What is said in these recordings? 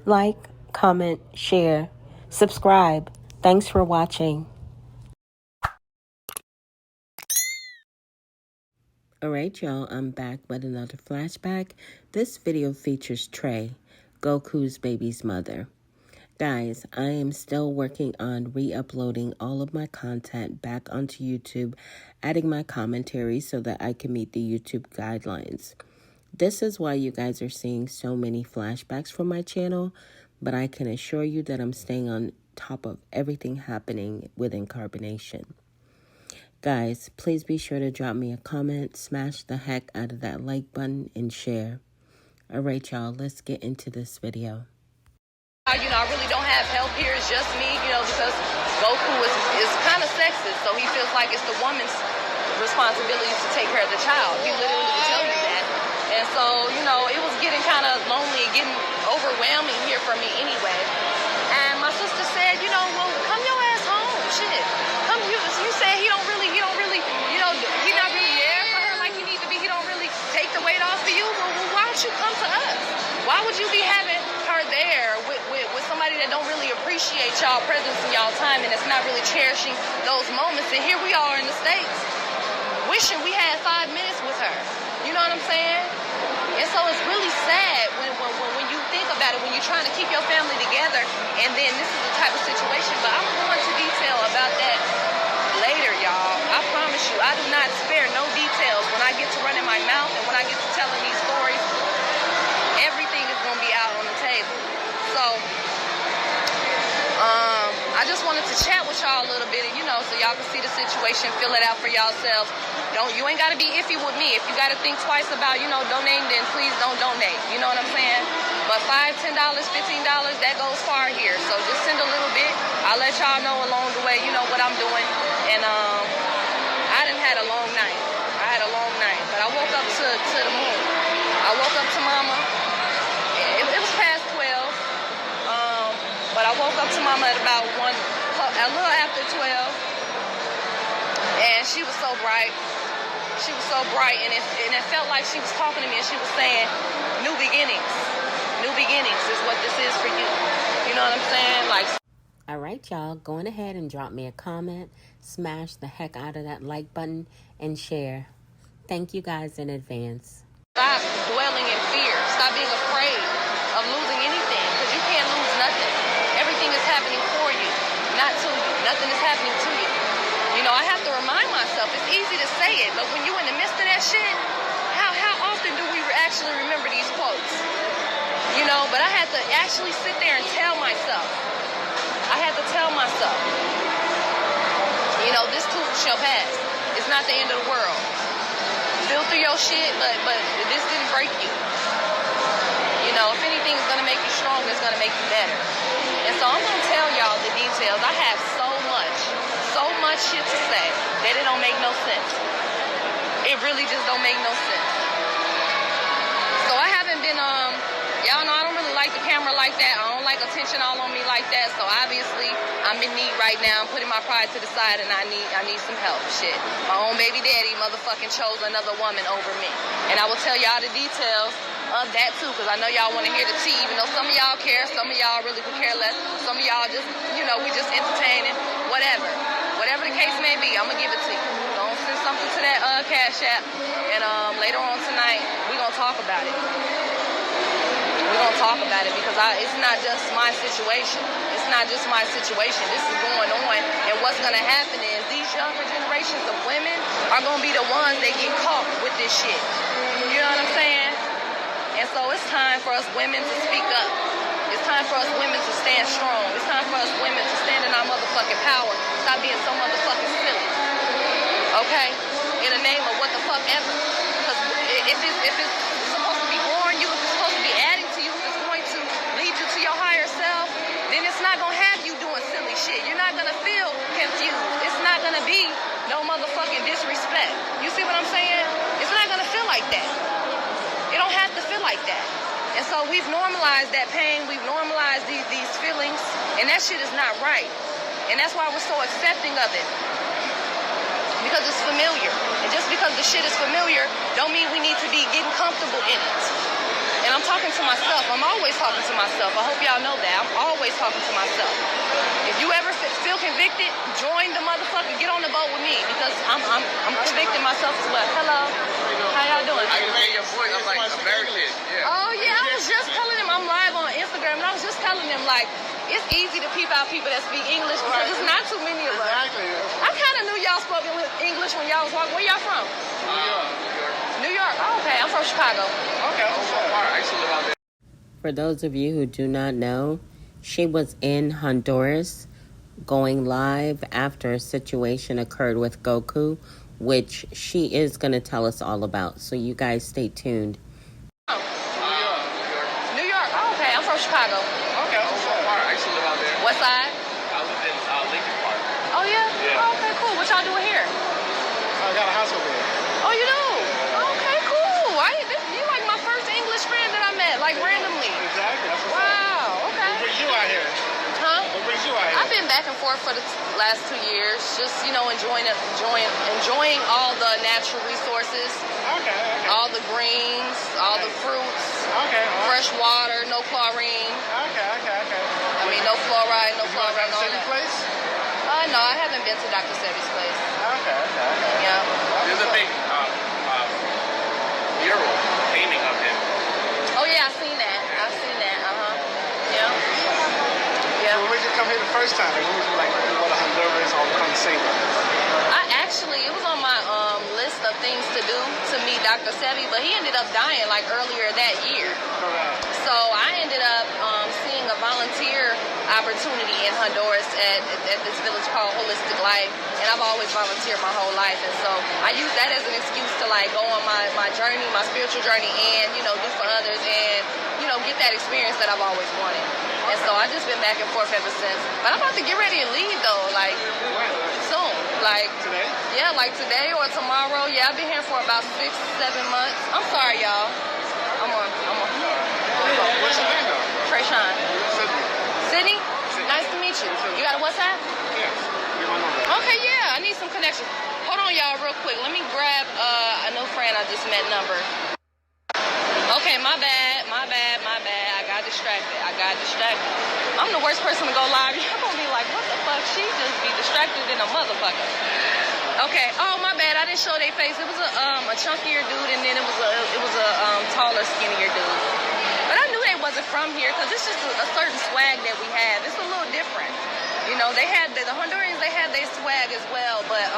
like, comment, share, subscribe. Thanks for watching. Alright y'all, I'm back with another flashback. This video features Trey, Goku's baby's mother. Guys, I am still working on re-uploading all of my content back onto YouTube, adding my commentary so that I can meet the YouTube guidelines. This is why you guys are seeing so many flashbacks from my channel, but I can assure you that I'm staying on top of everything happening within Carbonation. Guys, please be sure to drop me a comment, smash the heck out of that like button, and share. Alright y'all, let's get into this video. I really don't have help here. It's just me, because Goku is kind of sexist, so he feels like it's the woman's responsibility to take care of the child. He literally would tell you that. And so, it was getting kind of lonely and getting overwhelming here for me anyway. And my sister said, well, come your ass home. Shit. Come, you said he not really, he not really there for her like he needs to be. He don't really take the weight off of you. Well, why don't you come to us? Why would you be having her there with somebody that don't really appreciate y'all presence and y'all time, and it's not really cherishing those moments? And here we are in the States, wishing we had 5 minutes with her. You know what I'm saying? And so it's really sad when you think about it, when you're trying to keep your family together, and then this is the type of situation. But I'm going to detail about that later, y'all. I promise you, I do not spare no details when I get to running my mouth and when I get to telling these stories. Everything is going to be out on the table. So, I just wanted to chat with y'all a little bit, so y'all can see the situation, fill it out for yourselves. You ain't got to be iffy with me. If you got to think twice about, donating, then please don't donate. You know what I'm saying? But $5, $10, $15, that goes far here. So just send a little bit. I'll let y'all know along the way, what I'm doing. And I done had a long night. But I woke up to the moon. I woke up to Mama. It was past 12. But I woke up to Mama at about a little after 12. And she was so bright. And it felt like she was talking to me, and she was saying, new beginnings. New beginnings is what this is for you. You know what I'm saying? Alright y'all, going ahead and drop me a comment, smash the heck out of that like button, and share. Thank you guys in advance. Stop dwelling in fear. Stop being afraid of losing anything, because you can't lose nothing. Everything is happening for you, not to you. Nothing is happening to you. I have to remind myself. It's easy to say it, but when you're in the midst of that shit, how often do we actually remember these quotes? But I had to actually sit there and tell myself. This too shall pass. It's not the end of the world. Feel through your shit, but this didn't break you. If anything is going to make you stronger, it's going to make you better. And so I'm going to tell y'all the details. I have so much shit to say that it don't make no sense. It really just don't make no sense. So I haven't been, y'all know I don't really like the camera like that. I don't like attention all on me like that. So obviously I'm in need right now. I'm putting my pride to the side, and I need some help. Shit. My own baby daddy motherfucking chose another woman over me. And I will tell y'all the details of that too, because I know y'all want to hear the tea, even though some of y'all care, some of y'all really could care less. Some of y'all just, we just entertaining, whatever the case may be. I'm gonna give it to you. Don't send something to that Cash App, and later on tonight we're gonna talk about it. Because it's not just my situation. This is going on, and what's gonna happen is these younger generations of women are gonna be the ones that get caught with this shit. You know what I'm saying? And so it's time for us women to speak up. It's time for us women to stand strong. It's time for us women to stand in our motherfucking power. Stop being so motherfucking silly. Okay? In the name of what the fuck ever. Because if it's supposed to be growing you, if it's supposed to be adding to you, if it's going to lead you to your higher self, then it's not going to have you doing silly shit. You're not going to feel confused. It's not going to be no motherfucking disrespect. You see what I'm saying? It's not going to feel like that. It don't have to feel like that. And so we've normalized that pain. We've normalized these feelings. And that shit is not right. And that's why we're so accepting of it. Because it's familiar. And just because the shit is familiar don't mean we need to be getting comfortable in it. And I'm talking to myself. I'm always talking to myself. I hope y'all know that. I'm always talking to myself. If you ever feel convicted, join the motherfucker. Get on the boat with me because I'm convicting myself as well. Hello. How y'all doing? I can hear your voice. I'm like American. Yeah. Oh yeah, I was just telling them I'm live on Instagram, and I was just telling them like it's easy to peep out people that speak English because it's not too many of us. Exactly. I kind of knew y'all spoke English when y'all was walking. Where y'all from? New York. New York. Oh, okay, I'm from Chicago. Okay. I used to live out there. For those of you who do not know, she was in Honduras going live after a situation occurred with Goku, which she is going to tell us all about. So you guys stay tuned. Oh. New York. Oh, okay, I'm from Chicago. Okay. I used to live out there. What side? I lived in Lincoln Park. Oh, yeah? Yeah. Oh, okay, cool. What y'all doing here? I got a house over there. Oh, you do? Okay, cool. You like my first English friend that I met, like randomly. Exactly. That's what's Wow, up. okay. What brings you out here? Huh? What brings you out here? I've been back and forth for the last 2 years, just, enjoying all the natural resources, Okay. all the greens, all the fruits, Okay. fresh water, no chlorine. Okay. I mean, no fluoride, no Did you go to chlorine, Dr. all Sebi's that. place? No, I haven't been to Dr. Sebi's place. Okay. Yeah. There's a big mural painting of him. Oh, yeah, I've seen that. Yeah. So when did you come here the first time? Like, when was you like, you go to Honduras or come to sing? It was on my list of things to do to meet Dr. Sebi, but he ended up dying like earlier that year. Correct. So I ended up seeing a volunteer opportunity in Honduras at this village called Holistic Life, and I've always volunteered my whole life, and so I use that as an excuse to like go on my journey, my spiritual journey, and do for others, and get that experience that I've always wanted. And so I've just been back and forth ever since. But I'm about to get ready to leave though, like soon, like Today? yeah, like today or tomorrow. Yeah, I've been here for about 6-7 months. I'm sorry, y'all. I'm on. What's your name though? Trayshawn. Sydney. Sydney? Nice to meet you. You got a WhatsApp? Yes. Give my number. Okay, yeah. I need some connection. Hold on, y'all, real quick. Let me grab a new friend I just met number. Okay, my bad. I got distracted. I'm the worst person to go live. You're gonna be like, what the fuck? She just be distracted in a motherfucker. Okay. Oh, my bad. I didn't show their face. It was a chunkier dude, and then it was a taller, skinnier dude. But I knew they wasn't from here because it's just a certain swag that we have. It's a little different. They had the Hondurans. They had their swag as well, but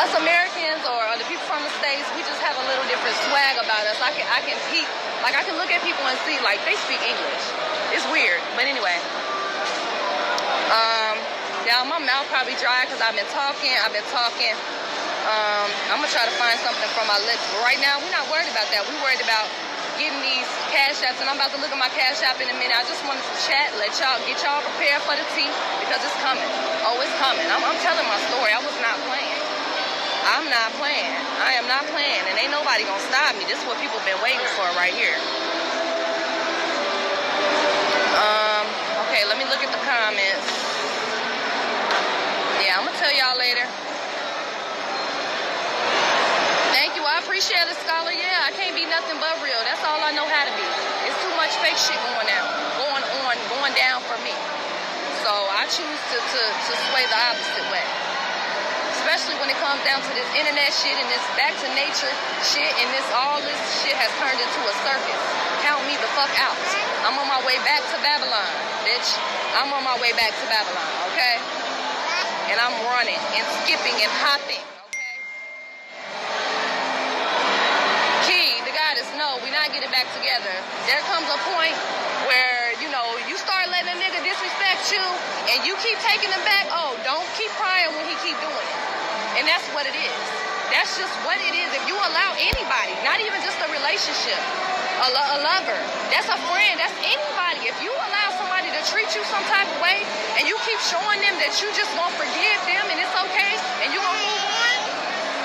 us Americans or the people from the States, we just have a little different swag about us. I can peek, like I can look at people and see like they speak English. It's weird, but anyway. Y'all, my mouth probably dry because I've been talking. I'm gonna try to find something from my lips. But right now, we're not worried about that. We're worried about getting these cash apps, and I'm about to look at my cash app in a minute. I just wanted to chat, get y'all prepared for the tea because it's coming. Oh, it's coming. I'm telling my story. I was not playing. I'm not playing. I am not playing, and ain't nobody gonna stop me. This is what people been waiting for right here. Okay, let me look at the comments. Yeah, I'm gonna tell y'all later. Thank you. I appreciate it, Scholar. Yeah, I can't be nothing but real. That's all I know how to be. It's too much fake shit going down for me. So I choose to sway the opposite way. Especially when it comes down to this internet shit and this back to nature shit, and all this shit has turned into a circus. Count me the fuck out. I'm on my way back to Babylon, bitch. I'm on my way back to Babylon, okay? And I'm running and skipping and hopping, okay? Key, the goddess, no, we're not getting back together. There comes a point where, you start letting a nigga disrespect you and you keep taking him back. Oh, don't keep crying when he keep doing it. And that's what it is. That's just what it is. If you allow anybody, not even just a relationship, a lover, that's a friend, that's anybody. If you allow somebody to treat you some type of way and you keep showing them that you just won't forgive them and it's okay and you're going to move on,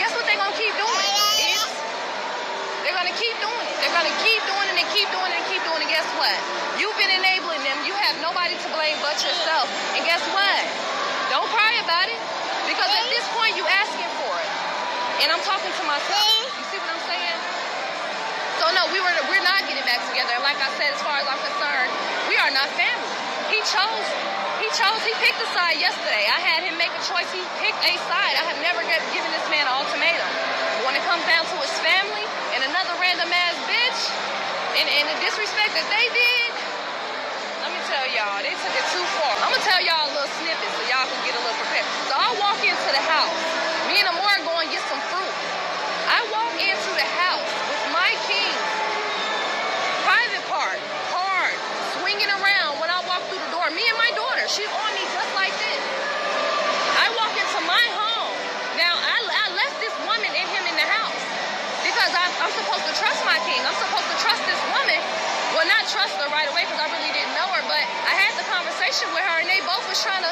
guess what they're going to keep doing? They're going to keep doing it. They're going to keep doing it and keep doing it and keep doing it. Guess what? You've been enabling them. You have nobody to blame but yourself. And guess what? Don't cry about it. Because at this point, you asking for it. And I'm talking to myself. You see what I'm saying? So So no, we're not getting back together. And like I said, as far as I'm concerned, we are not family. He picked a side yesterday. I had him make a choice. He picked a side. I have never given this man an ultimatum. When it comes down to his family and another random ass bitch and the disrespect that they did, let me tell y'all, they took it too far. I'm gonna tell y'all a little snippet so y'all can get a little prepared. So I walk into the house. Me and Amore go and get some fruit. I walk into the house with my king, private part, hard, swinging around when I walk through the door. Me and my daughter, she's on me just like this. I walk into my home. Now, I left this woman and him in the house because I'm supposed to trust my king. I'm supposed to trust this woman. Well, not trust her right away because I really didn't know her, but I had the conversation with her and they both was trying to,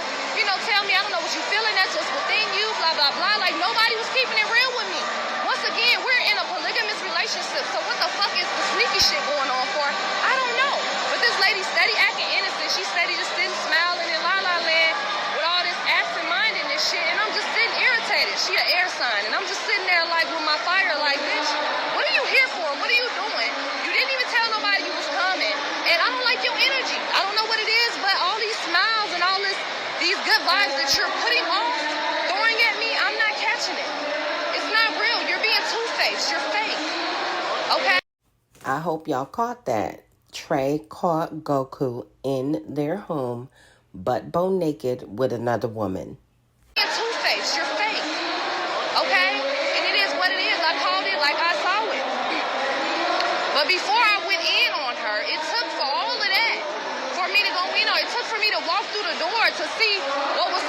tell me, I don't know what you feeling, that's just within you, blah, blah, blah. Like, nobody was keeping it real with me. Once again, we're in a polygamous relationship, so what the fuck is the sneaky shit going on for? I don't know. But this lady steady acting innocent. She steady just sitting smiling in La La Land with all this absent-mindedness shit, and I'm just sitting irritated. She an air sign, and I'm just sitting there like with my fire like, bitch, what are you here for? What are you doing? You didn't even tell nobody you was coming, and I don't like your energy. I don't know what it is, but all these smiles and all these good vibes that you're putting off, throwing at me, I'm not catching it. It's not real. You're being two-faced. You're fake. Okay? I hope y'all caught that. Trey caught Goku in their home, butt bone naked with another woman. You're two-faced. You're fake. Okay? And it is what it is. I called it like I saw it. But before I went in on her, it took for all of that for me to go in on. It took for me to walk through the door to see what was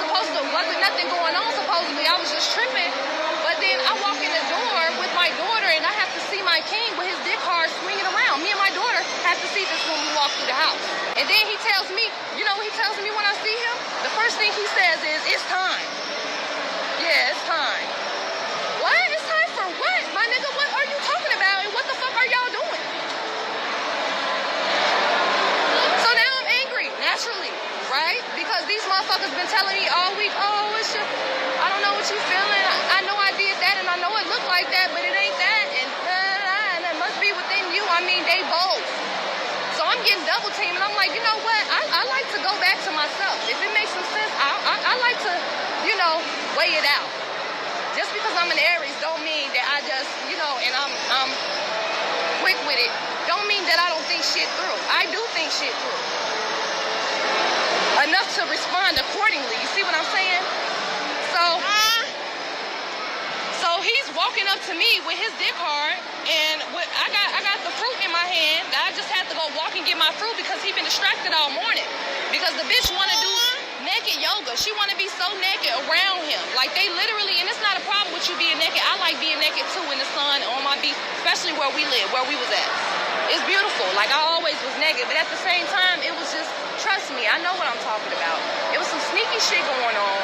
wasn't nothing going on supposedly. I was just tripping. But then I walk in the door with my daughter and I have to see my king with his dick hard swinging around. Me and my daughter have to see this when we walk through the house. And then he tells me, he tells me when I see him, the first thing he says is, it's time. Yeah, it's time. What? It's time for what? My nigga, what are you talking about? And what the fuck are y'all doing? So now I'm angry, naturally, right? Because these motherfuckers been telling me all week, oh, it's your, I don't know what you feeling. I know I did that and I know it looked like that, but it ain't that. And it must be within you. I mean, they both. So I'm getting double teamed and I'm like, you know what? I like to go back to myself. If it makes some sense, I like to, weigh it out. Just because I'm an Aries don't mean that I just, and I'm quick with it, don't mean that I don't think shit through. I do think shit through. Enough to respond accordingly. You see what I'm saying? So he's walking up to me with his dick hard, and I got the fruit in my hand. I just had to go walk and get my fruit because he been distracted all morning. Because the bitch want to do naked yoga. She want to be so naked around him. Like, they literally, and it's not a problem with you being naked. I like being naked too in the sun on my beach, especially where we live, where we was at. It's beautiful. Like, I always was naked, but at the same time, it was just, trust me, I know what I'm talking about. It was some sneaky shit going on.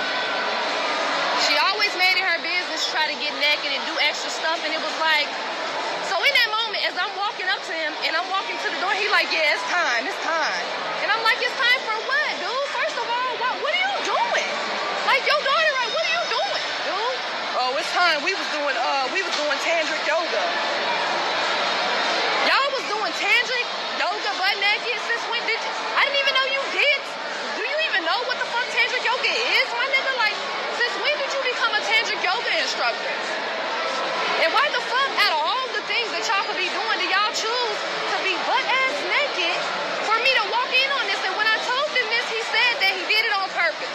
She always made it her business to try to get naked and do extra stuff, and it was like, so in that moment, as I'm walking up to him and I'm walking to the door, he like, yeah, it's time. And I'm like, it's time for what, dude? First of all, what are you doing? Like, your daughter, right? What are you doing, dude? Oh, it's time. We was doing tantric yoga. Y'all was doing tantric yoga butt naked? Since when did you? I didn't even know you did. Do you even know what the fuck tantric yoga is, my nigga? Like, since when did you become a tantric yoga instructor? And why the fuck, out of all the things that y'all could be doing, do y'all choose to be butt-ass naked for me to walk in on this? And when I told them this, he said that he did it on purpose.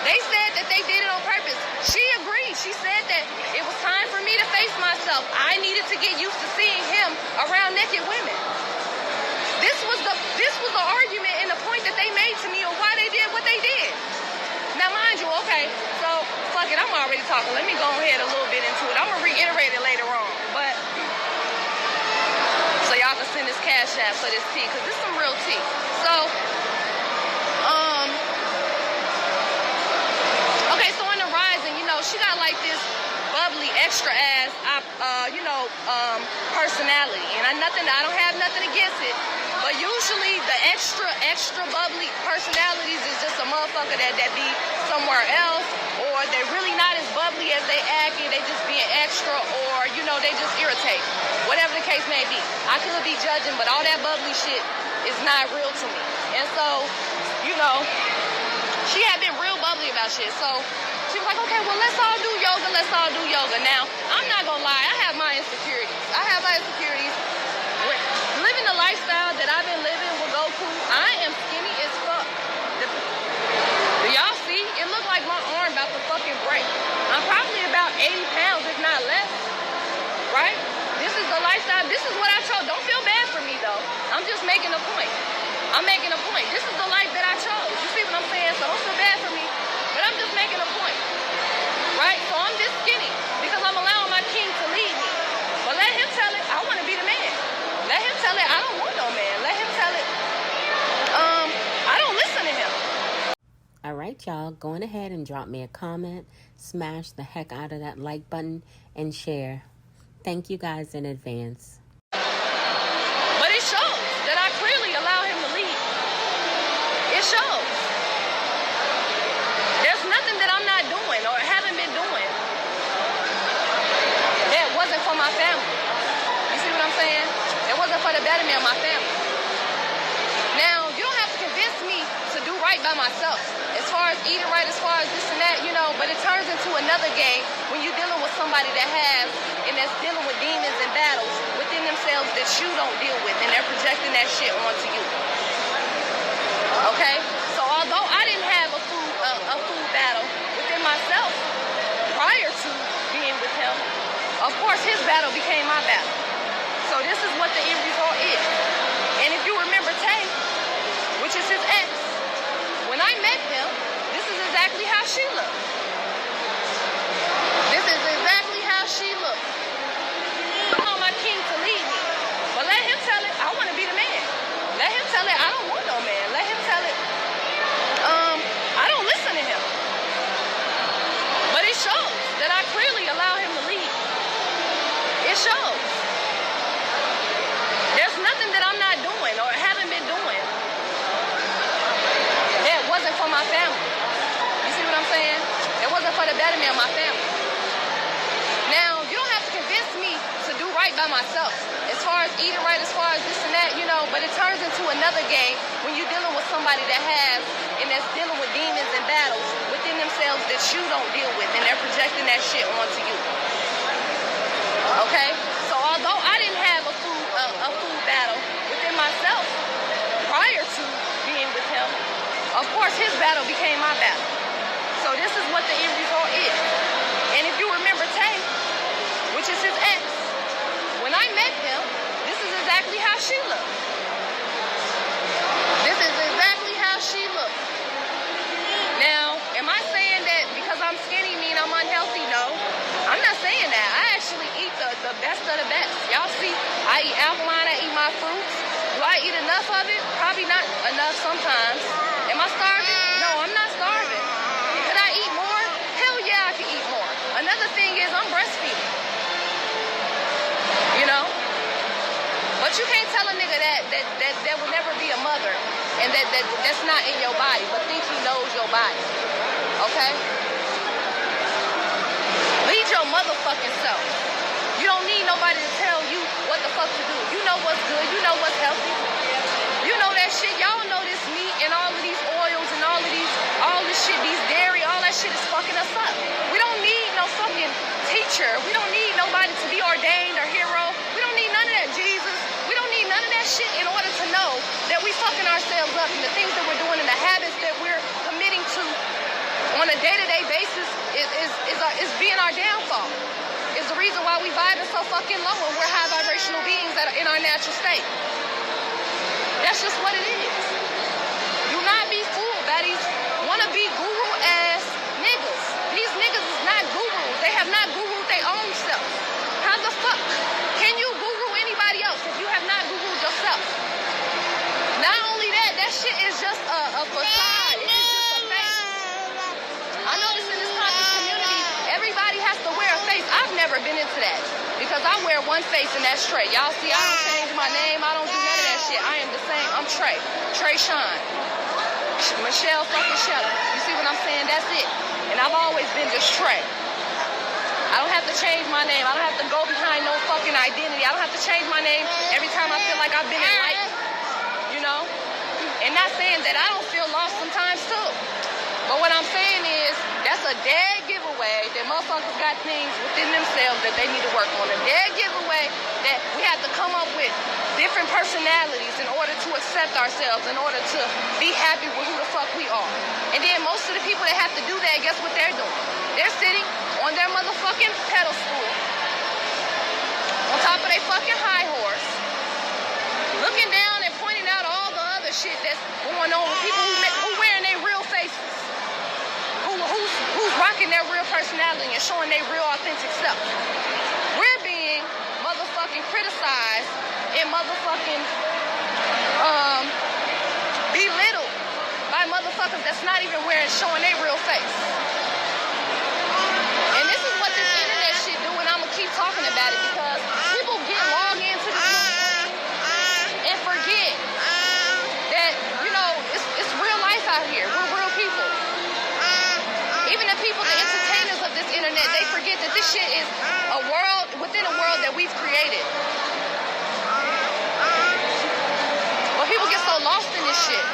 They said that they did it on purpose. She agreed. She said that it was time for me to face myself. I needed to get used to seeing him around naked women. This was the argument and the point that they made to me of why they did what they did. Now, mind you, okay, so, fuck it, I'm already talking. Let me go ahead a little bit into it. I'm going to reiterate it later on, but, so y'all can send this cash app for this tea, because this is some real tea. So, okay, so in the Rising, she got like this bubbly, extra ass, personality, and I don't have nothing against it. But usually the extra bubbly personalities is just a motherfucker that be somewhere else, or or they're really not as bubbly as they act and they just being extra, or, you know, they just irritate. Whatever the case may be. I could be judging, but all that bubbly shit is not real to me. And so, you know, she had been real bubbly about shit. So she was like, okay, well, let's all do yoga. Let's all do yoga. Now, I'm not going to lie. I have my insecurities. Living the lifestyle that I've been living with Goku, I am skinny as fuck. Do y'all see? It looked like my arm about to fucking break. I'm probably about 80 pounds, if not less. Right? This is the lifestyle. This is what I chose. Don't feel bad for me, though. I'm just making a point. This is the life that I chose. You see what I'm saying? So don't feel bad for me. But I'm just making a point. Right? So I'm just skinny because I'm allowing my king to lead me. But let him tell it, I want to be the man. Let him tell it, I don't want no man. Let him tell it, I don't listen to him. All right, y'all, going ahead and drop me a comment, smash the heck out of that like button, and share. Thank you guys in advance. But it shows that I clearly allow him to lead. It shows. There's nothing that I'm not doing or haven't been doing that wasn't for my family. You see what I'm saying? It wasn't for the betterment of my family. Now, you don't have to convince me to do right by myself. As far as eating right, as far as this and that, you know, but it turns into another game when you're dealing with somebody that has and that's dealing with demons and battles within themselves that you don't deal with, and they're projecting that shit onto you. Okay? So although I didn't have a food battle within myself prior to being with him, of course his battle became my battle. So this is what the end result is. And if you remember Tay, which is his ex, when I met him, this is exactly how she looked. This is exactly how she looked. I want my king to lead me. But let him tell it, I want to be the man. Let him tell it, I don't want no man. Let him tell it, I don't listen to him. But it shows that I clearly allow him to lead. It shows. There's nothing that I'm not doing or haven't been doing that wasn't for my family. You see what I'm saying? It wasn't for the betterment of my family. Now, you don't have to convince me to do right by myself. As far as eating right, as far as this and that, you know, but it turns into another game when you're dealing with somebody that has and that's dealing with demons and battles within themselves that you don't deal with, and they're projecting that shit onto you. Okay? So although I didn't have a food battle within myself prior to being with him, of course his battle became my battle. So this is what the end result is. And if you remember Tay, which is his ex, when I met him, this is exactly how she looked. This is exactly how she looked. Now, am I saying that because I'm skinny mean I'm unhealthy? No, I'm not saying that. I actually eat the best of the best. Y'all see, I eat alkaline, I eat my fruits. Do I eat enough of it? Probably not enough sometimes. Am I starving? No, I'm not starving. Could I eat more? Hell yeah, I can eat more. Another thing is I'm breastfeeding. You know? But you can't tell a nigga that will never be a mother and that's not in your body, but think he knows your body. Okay? Lead your motherfucking self. You don't need nobody to tell you what the fuck to do. You know what's good. You know what's healthy. You know that shit. Y'all know this meat and all of these oils and all this shit, these dairy, all that shit is fucking us up. We don't need no fucking teacher. We don't need nobody to be ordained or hero. We don't need none of that, Jesus. We don't need none of that shit in order to know that we fucking ourselves up, and the things that we're doing and the habits that we're committing to on a day-to-day basis is being our downfall. Is the reason why we vibing so fucking low and we're high vibrational beings that are in our natural state. That's just what it is. Do not be fooled by these wannabe guru-ass niggas. These niggas is not gurus. They have not gurued their own self. How the fuck can you guru anybody else if you have not gurued yourself? Not only that, that shit is just a facade. It is just a face. I notice in this conscious community, everybody has to wear a face. I've never been into that because I wear one face and that's Trey. Y'all see, I don't change my name. I don't do none of that shit. I am the same. I'm Trey. Trey Sean. Michelle fucking Shelley. You see what I'm saying? That's it. And I've always been just Trey. I don't have to change my name. I don't have to go behind no fucking identity. I don't have to change my name every time I feel like I've been enlightened. You know? And not saying that I don't feel lost sometimes too. But what I'm saying is, that's a dead giveaway that motherfuckers got things within themselves that they need to work on. A dead giveaway that we have to come up with different personalities in order to accept ourselves, in order to be happy with who the fuck we are. And then most of the people that have to do that, guess what they're doing? They're sitting on their motherfucking pedestal, on top of their fucking high horse, looking down and pointing out all the other shit that's going on with people who wearing their real faces, who's rocking their real personality and showing their real authentic self. We're being motherfucking criticized and motherfucking belittled by motherfuckers that's not even showing their real face. And this is what this internet shit do, and I'm gonna keep talking about it because people get logged into this and forget that, you know, it's real life out here. We're real people. Even the people, the entertainers of this internet, they forget that this shit is a world within a world that we've created. But people get so lost in this shit.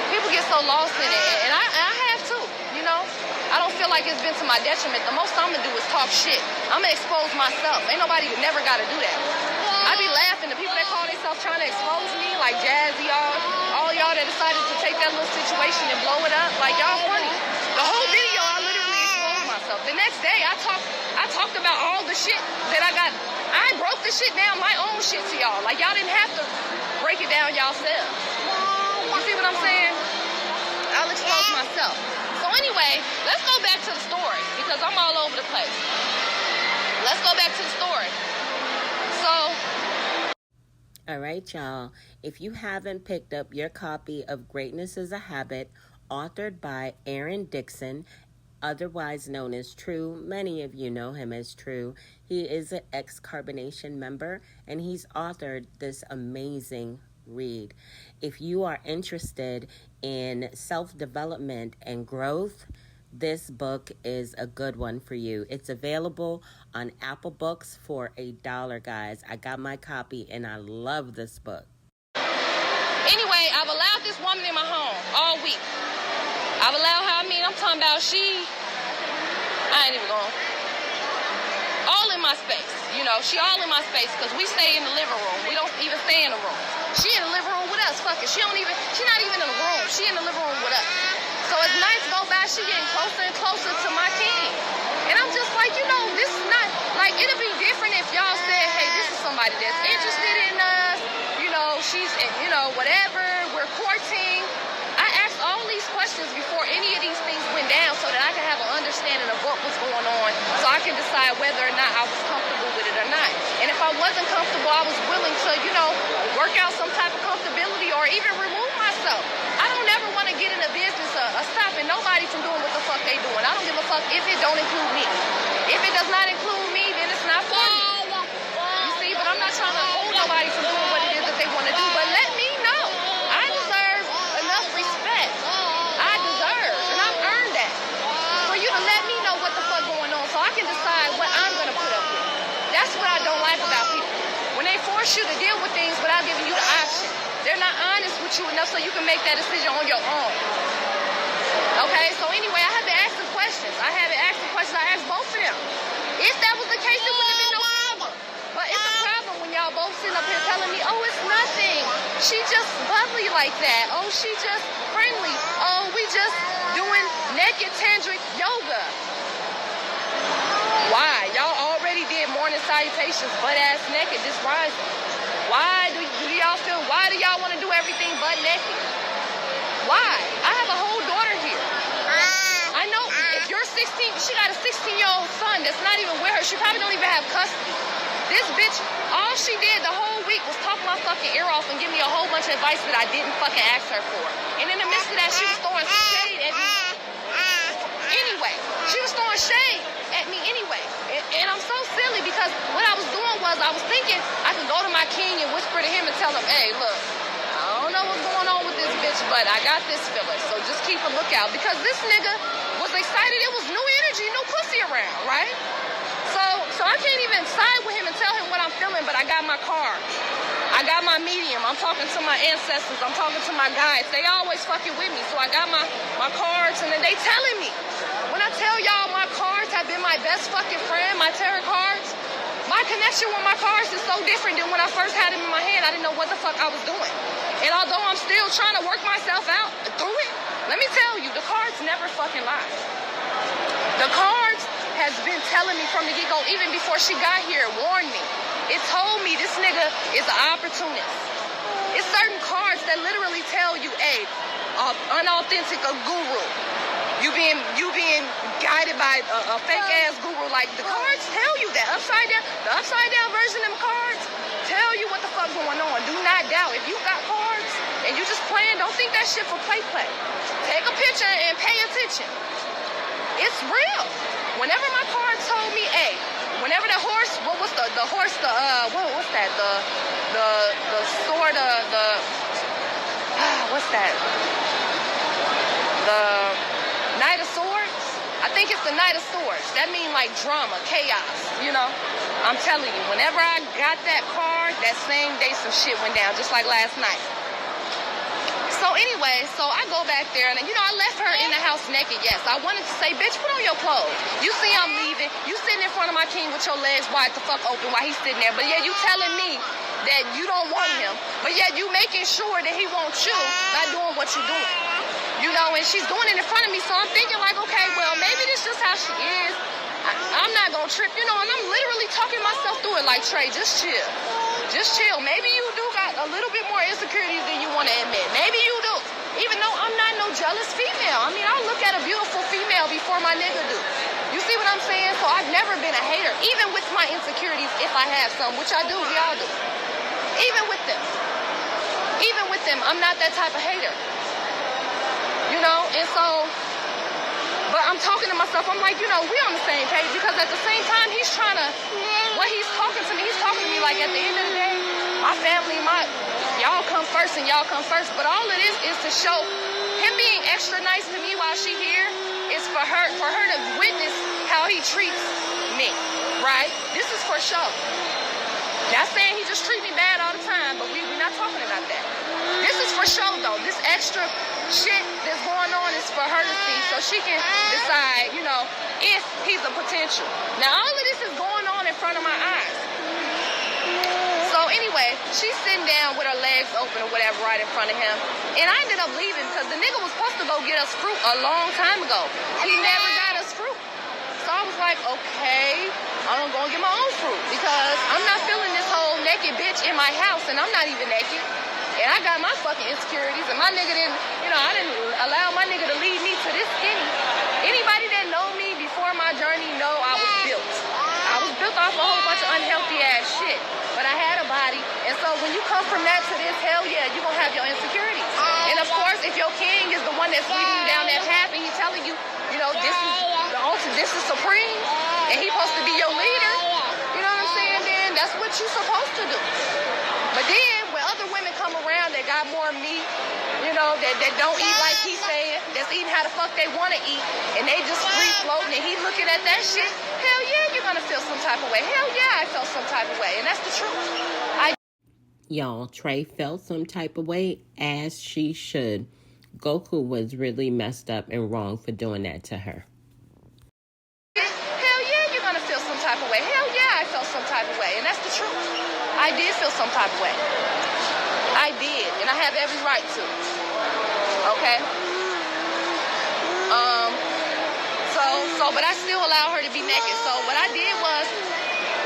People get so lost in it, and I have too, you know? I don't feel like it's been to my detriment. The most I'm gonna do is talk shit. I'm gonna expose myself. Ain't nobody never gotta do that. I be laughing. The people that call themselves trying to expose me, like Jazzy, all y'all that decided to take that little situation and blow it up, like y'all funny. The whole video, I literally exposed myself. The next day, I talked about all the shit that I got. I broke the shit down, my own shit to y'all. Like y'all didn't have to break it down yourselves. You see what I'm saying? I'll expose myself. So anyway, let's go back to the story because I'm all over the place. Let's go back to the story. So, all right, y'all. If you haven't picked up your copy of Greatness is a Habit, authored by Aaron Dixon, otherwise known as True. Many of you know him as True. He is an ex-Carbonation member, and he's authored this amazing read. If you are interested in self-development and growth, this book is a good one for you. It's available on Apple Books for $1, guys. I got my copy, and I love this book. Anyway, I've allowed this woman in my home all week. I've allowed her, I'm talking about I ain't even going. All in my space. You know, she all in my space because we stay in the living room. We don't even stay in the room. She in the living room with us. Fuck it. She not even in the room. She in the living room with us. So as nights go by, she getting closer and closer to my king. And I'm just like, you know, this is not, like, it'll be different if y'all said, hey, this is somebody that's interested in us. You know, she's, you know, whatever. We're courting. I asked all these questions before any of these things went down so that I can have an understanding of what was going on so I can decide whether or not I was comfortable with it or not. And if I wasn't comfortable, I was willing to, you know, work out some type of comfortability or even remove myself. I don't ever want to get in a business of stopping nobody from doing what the fuck they doing. I don't give a fuck if it don't include me. If it does not include me, then it's not for me. You see, but I'm not trying to hold nobody from doing what it is that they want to do. But let me know. I deserve enough respect. I deserve, and I've earned that. For you to let me know what the fuck going on so I can decide what I'm going to put up with. That's what I don't like about people. When they force you to deal with things without giving you the option. They're not honest with you enough so you can make that decision on your own. Okay, so anyway, I have been asking questions. I asked both of them. If that was the case, it wouldn't have been no problem. But it's a problem when y'all both sitting up here telling me, oh, it's nothing. She just bubbly like that. Oh, she just friendly. Oh, we just doing naked tantric yoga. Why? Y'all already did morning salutations, butt-ass naked, this rising. Why do y'all want to do everything butt naked? Why? I have a whole daughter here. I know if you're 16, she got a 16-year-old son that's not even with her. She probably don't even have custody. This bitch, all she did the whole week was talk my fucking ear off and give me a whole bunch of advice that I didn't fucking ask her for. And in the midst of that, she was throwing shade at me. Anyway, she was throwing shade at me anyway. And I'm so silly because what I was doing was I was thinking I could go to my king and whisper to him and tell him, hey, look, I don't know what's going on with this bitch. bitch, but I got this feeling. So just keep a lookout because this nigga was excited. It was new energy, no pussy around, right? So I can't even side with him and tell him what I'm feeling, but I got my card. I got my medium. I'm talking to my ancestors. I'm talking to my guides. They always fucking with me. So I got my cards, and then they telling me. When I tell y'all my cards have been my best fucking friend, my tarot cards, my connection with my cards is so different than when I first had them in my hand. I didn't know what the fuck I was doing. And although I'm still trying to work myself out through it, let me tell you, the cards never fucking lie. The cards has been telling me from the get-go, even before she got here, warned me. It told me this nigga is an opportunist. It's certain cards that literally tell you, hey, unauthentic a guru. You being guided by a fake ass guru. Like the cards tell you that. The upside down version of them cards tell you what the fuck going on. Do not doubt. If you got cards and you just playing, don't think that shit for play. Take a picture and pay attention. It's real. Whenever my cards told me, hey, whenever the horse, what was the horse, what's that? The sword, what's that? The Knight of Swords? I think it's the Knight of Swords. That means like drama, chaos, you know? I'm telling you, whenever I got that card, that same day some shit went down, just like last night. So anyway, so I go back there and, you know, I left her in the house naked, yes. I wanted to say, bitch, put on your clothes. You see I'm leaving. You sitting in front of my king with your legs wide the fuck open while he's sitting there. But yeah, you telling me that you don't want him. But yet you making sure that he wants you by doing what you're doing. You know, and she's doing it in front of me, so I'm thinking like, okay, well, maybe this is just how she is. I'm not gonna trip, you know, and I'm literally talking myself through it like, Trey, just chill. Just chill. Maybe you do got a little bit more insecurities than you want to admit. Maybe you do. Even though I'm not no jealous female. I mean, I'll look at a beautiful female before my nigga do. You see what I'm saying? So I've never been a hater, even with my insecurities, if I have some, which I do, we all do. Even with them, I'm not that type of hater. You know, and so, but I'm talking to myself, I'm like, you know, we on the same page, because at the same time, he's trying to, when he's talking to me like, at the end of the day, my family, y'all come first and y'all come first, but all it is to show him being extra nice to me while she here is for her to witness how he treats me, right? This is for show. Not saying he just treat me bad all the time, but we're not talking about that. This is for show, though. This extra shit that's going on is for her to see, so she can decide, you know, if he's a potential. Now, all of this is going on in front of my eyes. So anyway, she's sitting down with her legs open or whatever right in front of him. And I ended up leaving because the nigga was supposed to go get us fruit a long time ago. He never got us fruit. So I was like, okay, I'm gonna go get my own fruit because I'm not feeling this whole naked bitch in my house, and I'm not even naked. And I got my fucking insecurities, and my nigga didn't, you know, I didn't allow my nigga to lead me to this skinny. Anybody that know me before my journey know I was built. I was built off a whole bunch of unhealthy ass shit. But I had a body, and so when you come from that to this, hell yeah, you're gonna have your insecurities. And of course, if your king is the one that's leading you down that path, and he's telling you, you know, this is the ultimate, this is supreme, and he's supposed to be your leader, you know what I'm saying, then that's what you're supposed to do. But then, when other women come around that got more meat, you know, that don't eat like he's saying, that's eating how the fuck they want to eat, and they just free floating, and he looking at that shit, hell yeah, you're gonna feel some type of way. Hell yeah, I felt some type of way, and that's the truth. Y'all, Trey felt some type of way, as she should. Goku was really messed up and wrong for doing that to her. Hell yeah, you're gonna feel some type of way. Hell yeah, I felt some type of way, and that's the truth. I did feel some type of way. I did, and I have every right to. Okay? But I still allow her to be naked. So what I did was,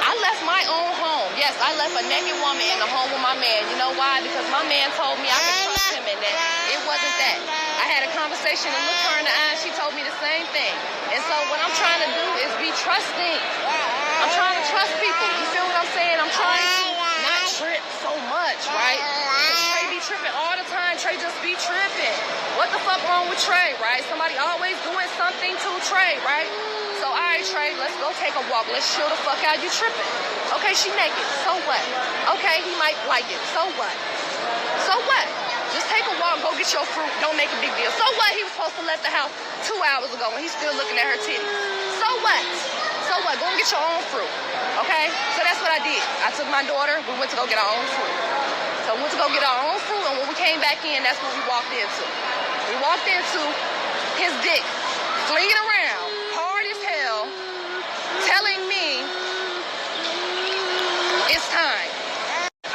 I left my own home. Yes, I left a naked woman in the home with my man. You know why? Because my man told me I could trust him in that. It wasn't that. I had a conversation and looked her in the eye, and she told me the same thing. And so what I'm trying to do is be trusting. I'm trying to trust people. You feel what I'm saying? I'm trying to not trip so much, right? Because Trey be tripping all the time. Trey just be tripping. What the fuck wrong with Trey, right? Somebody always doing something to Trey, right? So, all right, Trey, let's go take a walk. Let's chill the fuck out. You tripping. Okay, she naked. So what? Okay, he might like it. So what? So what? Just take a walk, go get your fruit. Don't make a big deal. So what? He was supposed to left the house 2 hours ago and he's still looking at her titties. So what? So what? Go and get your own fruit. Okay? So that's what I did. I took my daughter. We went to go get our own fruit. So we went to go get our own fruit, and when we came back in, that's what we walked into. We walked into his dick flinging around, hard as hell, telling me it's time.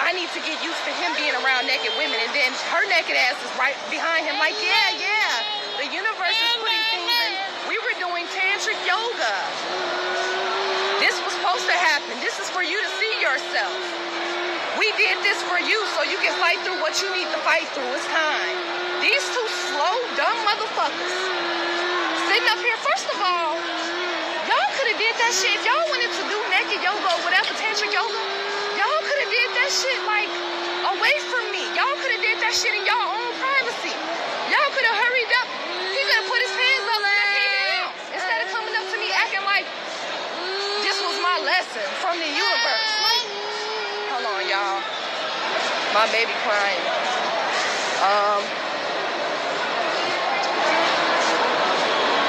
I need to get used to him being around naked women, and then her naked ass is right behind him like, yeah, the universe is putting things in. We were doing tantric yoga. This was supposed to happen. This is for you to see yourself. We did this for you so you can fight through what you need to fight through. It's time. These two slow, dumb motherfuckers sitting up here. First of all, y'all could have did that shit. If y'all wanted to do naked yoga or whatever, tantric yoga, y'all could have did that shit like away from me. Y'all could have did that shit in y'all own privacy. Y'all could have hurried up. He could have put his hands up and left me down instead of coming up to me acting like this was my lesson from the universe. Hold on, y'all. My baby crying.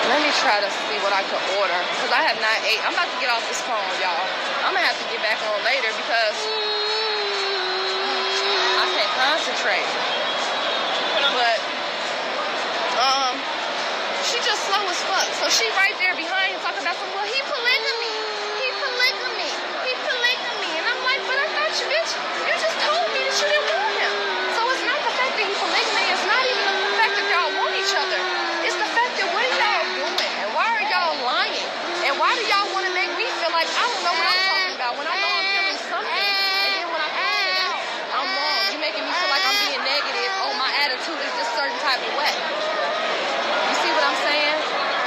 Let me try to see what I can order, because I have not ate. I'm about to get off this phone, y'all. I'm going to have to get back on later because I can't concentrate. But, she just slow as fuck. So she right there behind him talking about some, well, he polygamy. He polygamy. He polygamy. And I'm like, but I thought you, bitch, you just told me that you didn't want him. So it's not the fact that he polygamy. It's not even the fact that y'all want each other. It's the fact that what are y'all doing? And why are y'all lying? And why do y'all want to make me feel like I don't know what I'm talking about when I know I'm feeling something? And then when I find it out, I'm wrong. You're making me feel like I'm being negative. Oh, my attitude is this certain type of way. You see what I'm saying?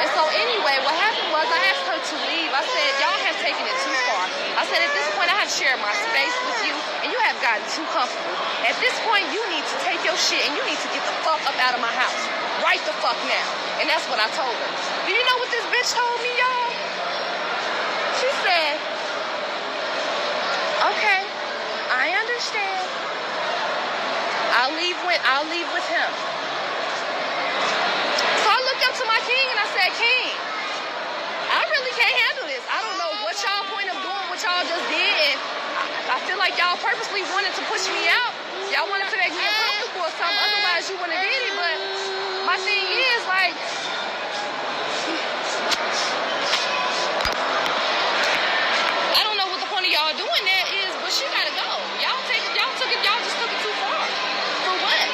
And so anyway, what happened was I asked her to leave. I said, y'all have taken it too far. I said, at this point, I have shared my space with you, and you have gotten too comfortable. At this point, you need to take your shit, and you need to get the fuck up out of my house. Right the fuck now. And that's what I told her. Do you know what this bitch told me, y'all? She said, okay, I understand. I'll leave with him. So I looked up to my king and I said, King, I really can't handle this. I don't know what y'all point of doing what y'all just did, and I feel like y'all purposely wanted to push me out. Y'all wanted to make me uncomfortable or something. Otherwise, you wouldn't have did it. But my thing is, like, I don't know what the point of y'all doing that is, but she gotta go. Y'all just took it too far. For what?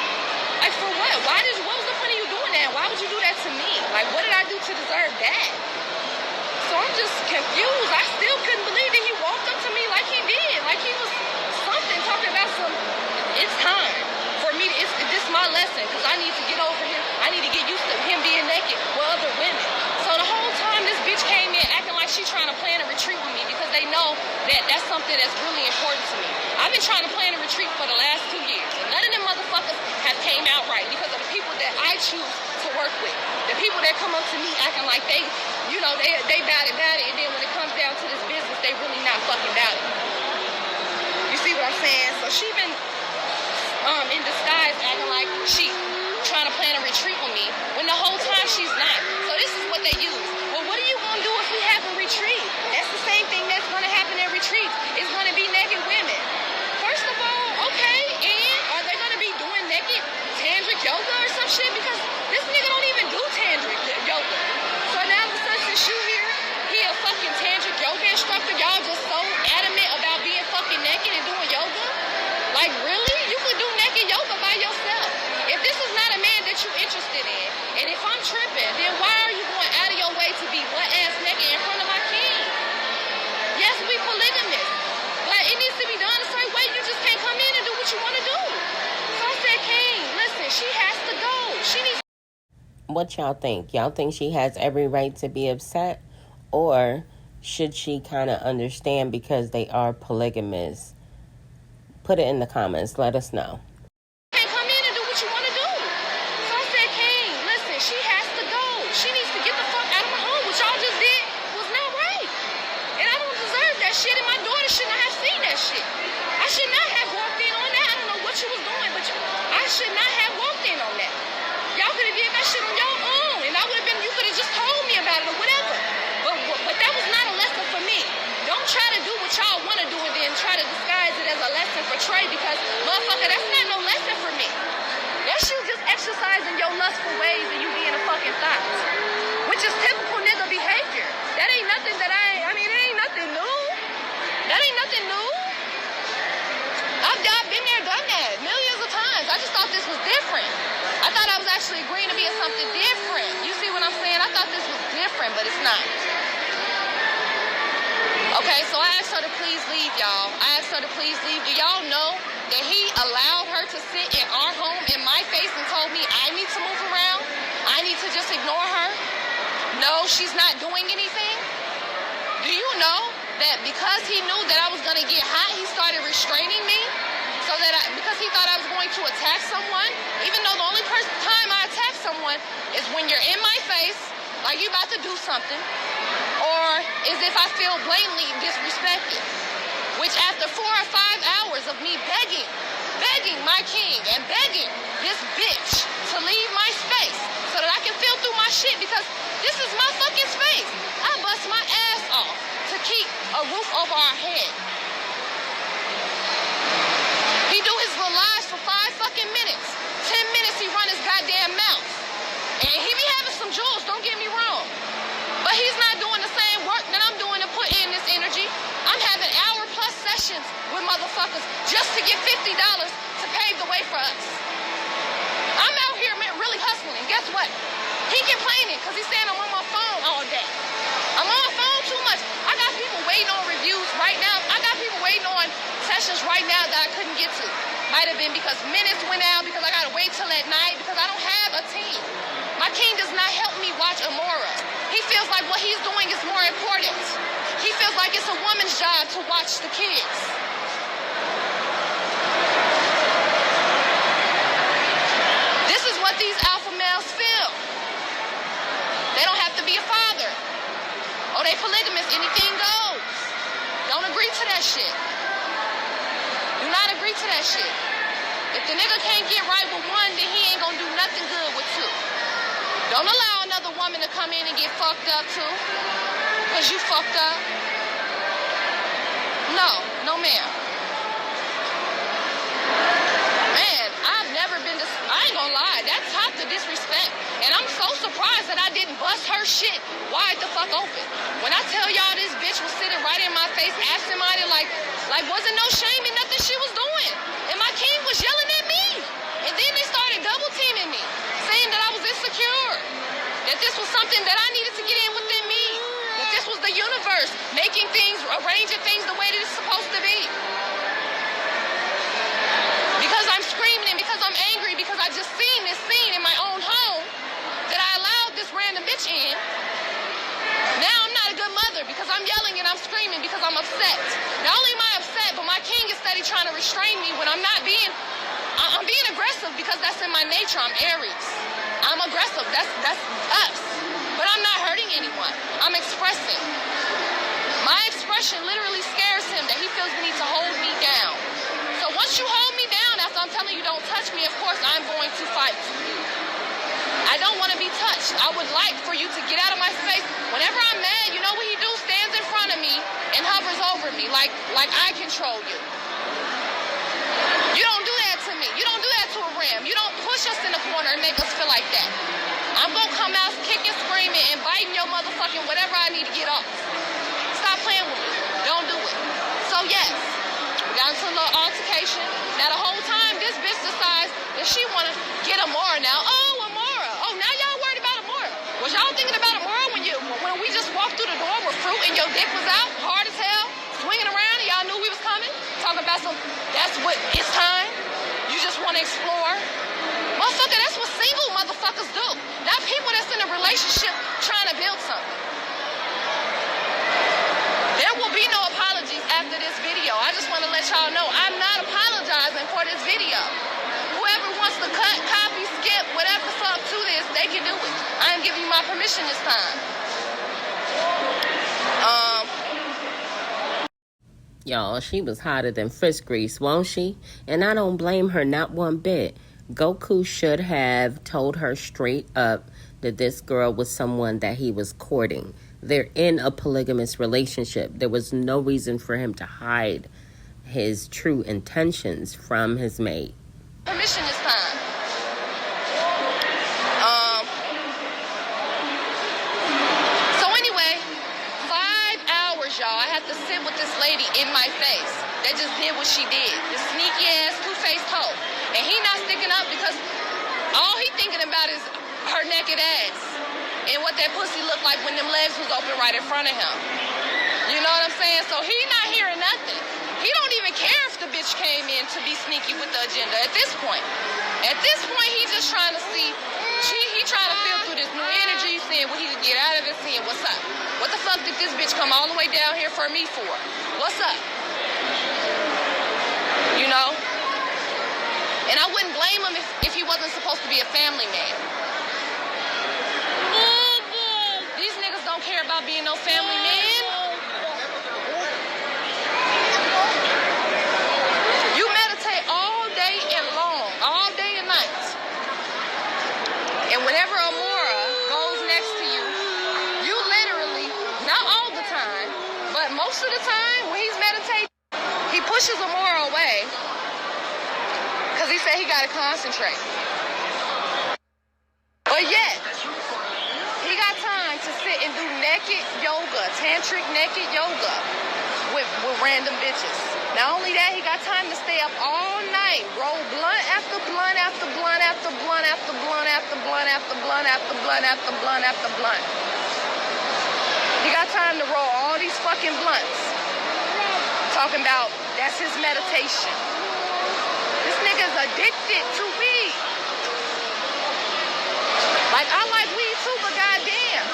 Like, for what? What was the point of you doing that? Why would you do that to me? Like, what did I do to deserve that? So I'm just confused. I still couldn't believe that he walked up to me like he did. Like he was something, talking about some, it's time for me. This is my lesson, because I need to get over him. I need to get used to him being naked with other women. So the whole time this bitch came in acting like she's trying to plan a retreat with me, because they know that that's something that's really important to me. I've been trying to plan a retreat for the last 2 years, and none of them motherfuckers have came out right because of the people that I choose to work with. The people that come up to me acting like they about it, and then when it comes down to this business, they really not fucking about it. You see what I'm saying? So she been in disguise acting like she trying to plan a retreat with me when the whole time she's not. So this is what they use. Well, what are you gonna do if we have a retreat? That's the same thing that's gonna happen at retreats. It's gonna be naked women. First of all, okay, and are they gonna be doing naked tantric yoga or some shit? Because this nigga don't even do tantric yoga. So now the since you here, he a fucking tantric yoga instructor. Y'all just so adamant about being fucking naked and doing yoga. Like, really? You could do naked yoga by yourself. If this is not a man that you're interested in, and if I'm tripping, then why are you going out of your way to be butt-ass naked in front of my king? Yes, we polygamous, but it needs to be done a certain way. You just can't come in and do what you want to do. So I said, King, listen, she has to go. She needs. What y'all think? Y'all think she has every right to be upset? Or should she kind of understand because they are polygamous? Put it in the comments. Let us know. Can't come in and do what you want to do. So I said, King, listen, she has to go. She needs to get the fuck out of my home. What y'all just did was not right. And I don't deserve that shit, and my daughter should not have seen that shit. I should not have walked in on that. I don't know what you was doing, but I should not have walked that shit on your own. And I would have been, you could have just told me about it or whatever. But that was not a lesson for me. Don't try to do what y'all want to do and then try to disguise it as a lesson for Trey, because, motherfucker, that's not no lesson for me. That's you just exercising your lustful ways and you being a fucking thought, which is typical nigga behavior. That ain't nothing that it ain't nothing new. That ain't nothing new. I've been there, done that millions of times. I just thought this was different. I thought I was actually agreeing to be in something different. You see what I'm saying? I thought this was different, but it's not. Okay, so I asked her to please leave, y'all. I asked her to please leave. Do y'all know that he allowed her to sit in our home in my face and told me I need to move around? I need to just ignore her? No, she's not doing anything? Do you know that because he knew that I was going to get hot, he started restraining me? So that because he thought I was going to attack someone, even though the only time I attack someone is when you're in my face, like you about to do something, or is if I feel blatantly disrespected. Which after 4 or 5 hours of me begging my king and begging this bitch to leave my space so that I can feel through my shit, because this is my fucking space. I bust my ass off to keep a roof over our head. He do his little lies for 5 fucking minutes. 10 minutes he run his goddamn mouth. And he be having some jewels, don't get me wrong. But he's not doing the same work that I'm doing to put in this energy. I'm having hour-plus sessions with motherfuckers just to get $50 to pave the way for us. I'm out here, man, really hustling. And guess what? He complaining because he's saying I'm on my phone all day. I'm on my phone too much. I got people waiting on reviews right now. I got people waiting on sessions right now that I couldn't get to. Might have been because minutes went out, because I got to wait till at night, because I don't have a team. My king does not help me watch Amora. He feels like what he's doing is more important. He feels like it's a woman's job to watch the kids. This is what these alpha males feel. They don't have to be a father. Oh, they polygamous, anything goes. Don't agree to that shit. Do not agree to that shit. If the nigga can't get right with one, then he ain't gonna do nothing good with two. Don't allow another woman to come in and get fucked up too, because you fucked up. No ma'am. Man, I've never been to, I ain't gonna lie, that's top to disrespect. And I'm so surprised that I didn't bust her shit wide the fuck open. When I tell y'all this bitch was sitting right in my face, absent-minded, like wasn't no shame in nothing she was doing. And my king was yelling at me. And then they started double teaming me, saying that I was insecure, that this was something that I needed to get in within me, that this was the universe making things, arranging things the way that it's supposed to be. Because I'm screaming and because I'm angry, because I just seen this scene in my own home that I allowed this random bitch in. Now I'm not a good mother because I'm yelling and I'm screaming because I'm upset. Not only am I upset, but my king is steady trying to restrain me when I'm not being, I'm being aggressive because that's in my nature. I'm Aries. I'm aggressive. That's us. But I'm not hurting anyone. I'm expressing. My expression literally scares him that he feels the need to hold me down. So once you hold me down, after I'm telling you don't touch me, of course I'm going to fight. I don't want to be touched. I would like for you to get out of my face. Whenever I'm mad, you know what he do? Stands in front of me and hovers over me like I control you. You don't do that to me. You don't do that to a ram. You don't push us in the corner and make us feel like that. I'm going to come out kicking, screaming, and biting your motherfucking whatever I need to get off. Stop playing with me. Don't do it. So yes, we got into a little altercation. Now the whole time, this bitch decides that she want to get Amora now. Oh, Amora. Oh, now y'all worried about Amora. Was y'all thinking about Amora when we just walked through the door with fruit and your dick was out, hard as hell, swinging around, and y'all knew we was coming? Talking about some, that's what, it's time? You just want to explore? Motherfucker, that's what single motherfuckers do. Not people that's in a relationship trying to build something. There will be no apologies after this video. I just want to let y'all know I'm not apologizing for this video. Whoever wants to cut, copy, skip, whatever the fuck to this, they can do it. I am giving you my permission this time. Y'all, she was hotter than Frisk grease, won't she? And I don't blame her not one bit. Goku should have told her straight up that this girl was someone that he was courting. They're in a polygamous relationship. There was no reason for him to hide his true intentions from his mate. Permission this time. So anyway, 5 hours, y'all. I had to sit with this lady in my face that just did what she did. This sneaky ass, two-faced hoe. And he not sticking up because all he thinking about is her naked ass and what that pussy looked like when them legs was open right in front of him. You know what I'm saying? So he not hearing nothing. He don't even care if the bitch came in to be sneaky with the agenda at this point. At this point, he just trying to see, he trying to feel through this new energy, seeing what he could get out of it, seeing what's up. What the fuck did this bitch come all the way down here for me for? What's up? You know? And I wouldn't blame him if he wasn't supposed to be a family man. These niggas don't care about being no family man. You meditate all day and long, all day and night. And whenever Amora goes next to you, you literally, not all the time, but most of the time when he's meditating, he pushes Amora away because he said he got to concentrate. But yet, he got time to sit and do naked yoga, tantric naked yoga with random bitches. Not only that, he got time to stay up all night, roll blunt after blunt after blunt after blunt after blunt after blunt after blunt after blunt after blunt after blunt. He got time to roll all these fucking blunts. Talking about that's his meditation. This nigga's addicted to weed. Like, I like weed too, but goddamn,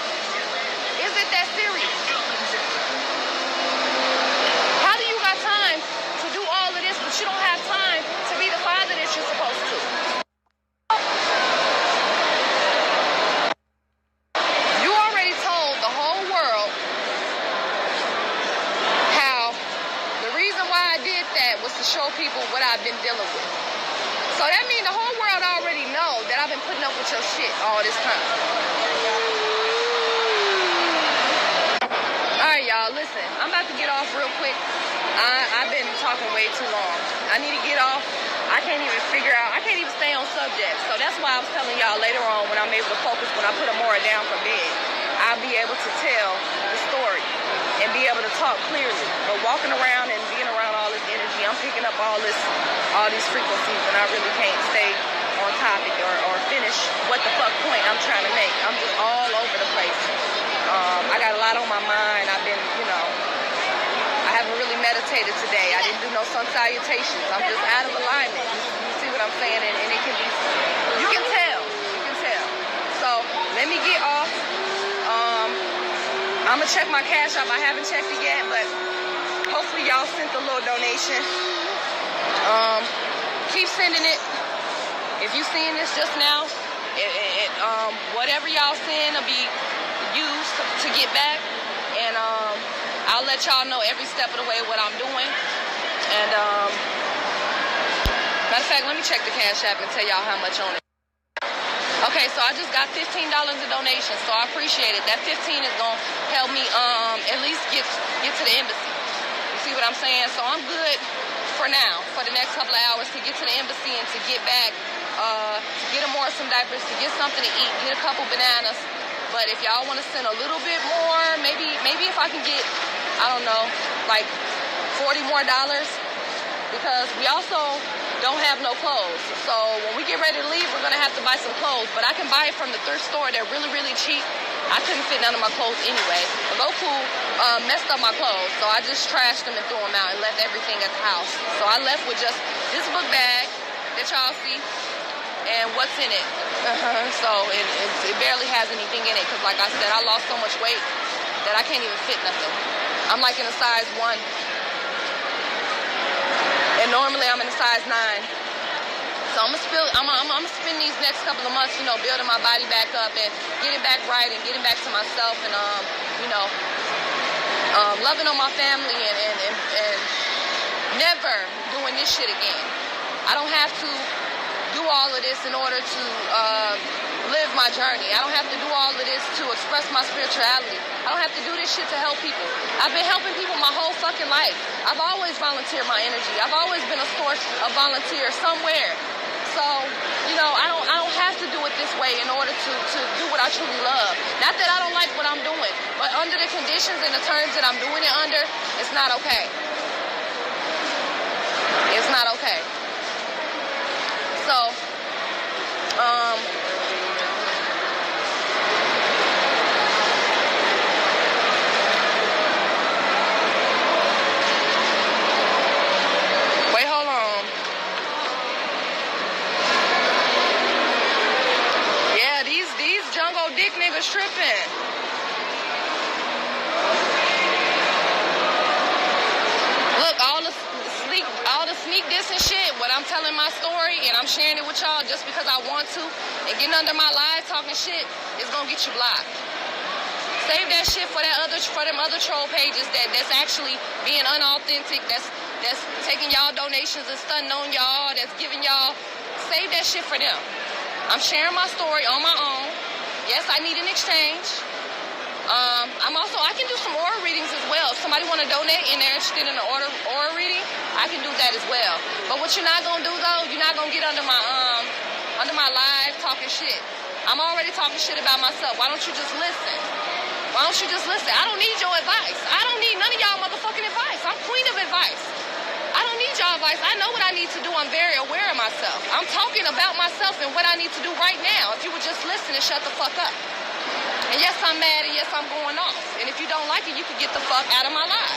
is it that serious? How do you got time to do all of this, but you don't have time to be the father that you're supposed to? You already told the whole world how the reason why I did that was to show people what I've been dealing with. So that means the whole world already know that I've been putting up with your shit all this time. Alright, y'all, listen. I'm about to get off real quick. I've been talking way too long. I need to get off. I can't even stay on subject. So that's why I was telling y'all later on when I'm able to focus, when I put Amora down from bed, I'll be able to tell the story and be able to talk clearly. But walking around and being around all this energy, I'm picking up all these frequencies, and I really can't stay on topic or finish what the fuck point I'm trying to make. I'm just all over the place. I got a lot on my mind. I've been, I haven't really meditated today. I didn't do no sun salutations. I'm just out of alignment. You see what I'm saying? And it can be, you can tell. So let me get off. I'm gonna check my cash app. I haven't checked it yet, but hopefully y'all sent a little donation. Keep sending it. If you seen this just now, whatever y'all send will be used to get back. And I'll let y'all know every step of the way what I'm doing. And matter of fact, let me check the cash app and tell y'all how much on it. Okay, so I just got $15 in donations, so I appreciate it. That 15 is gonna help me at least get to the embassy. You see what I'm saying? So I'm good for now, for the next couple of hours to get to the embassy and to get back, to get Amora some diapers, to get something to eat, get a couple bananas. But if y'all want to send a little bit more, maybe if I can get, I don't know, like $40 more, because we also don't have no clothes. So when we get ready to leave, we're gonna have to buy some clothes. But I can buy it from the thrift store. They're really, really cheap. I couldn't fit none of my clothes anyway. Goku messed up my clothes, so I just trashed them and threw them out and left everything at the house. So I left with just this book bag that y'all see and what's in it. So it barely has anything in it because, like I said, I lost so much weight that I can't even fit nothing. I'm like in a size 1. And normally I'm in a size 9. So I'm gonna spend these next couple of months, building my body back up and getting back right and getting back to myself and loving on my family and never doing this shit again. I don't have to do all of this in order to live my journey. I don't have to do all of this to express my spirituality. I don't have to do this shit to help people. I've been helping people my whole fucking life. I've always volunteered my energy. I've always been a source of volunteer somewhere. So, you know, I don't have to do it this way in order to do what I truly love. Not that I don't like what I'm doing, but under the conditions and the terms that I'm doing it under, it's not okay. It's not okay. So, wait, hold on. Yeah, these jungle dick niggas tripping. Look, all the sneak diss and shit, what I'm telling my story and I'm sharing it with y'all just because I want to, and getting under my live talking shit is gonna get you blocked. Save that shit for them other troll pages that's actually being unauthentic, that's taking y'all donations and stunting on y'all, that's giving y'all. Save that shit for them. I'm sharing my story on my own. Yes, I need an exchange. I can do some aura readings as well. If somebody want to donate and they're interested in an aura reading, I can do that as well. But what you're not gonna do though, you're not gonna get under my live talking shit. I'm already talking shit about myself. Why don't you just listen? Why don't you just listen? I don't need your advice. I don't need none of y'all motherfucking advice. I'm queen of advice. I don't need y'all advice. I know what I need to do. I'm very aware of myself. I'm talking about myself and what I need to do right now. If you would just listen and shut the fuck up. And yes, I'm mad, and yes, I'm going off. And if you don't like it, you can get the fuck out of my life.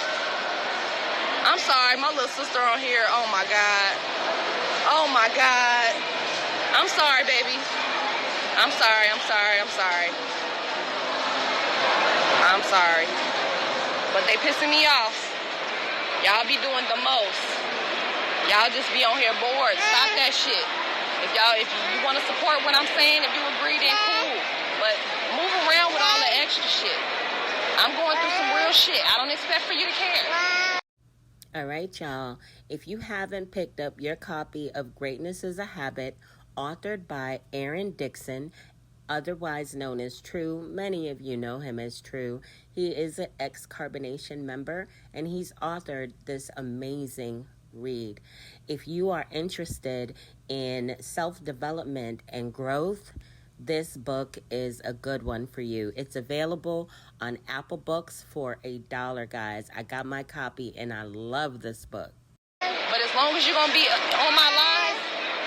I'm sorry, my little sister on here. Oh my God. Oh my God. I'm sorry, baby. I'm sorry. But they pissing me off. Y'all be doing the most. Y'all just be on here bored. Stop that shit. If you want to support what I'm saying, if you agree, then cool. But move around with all the extra shit. I'm going through some real shit. I don't expect for you to care. All right, y'all. If you haven't picked up your copy of Greatness is a Habit, authored by Aaron Dixon, otherwise known as True. Many of you know him as True. He is an ex-Carbonation member, and he's authored this amazing read. If you are interested in self-development and growth, this book is a good one for you. It's available on Apple Books for $1, guys. I got my copy, and I love this book. But as long as you're going to be on my live,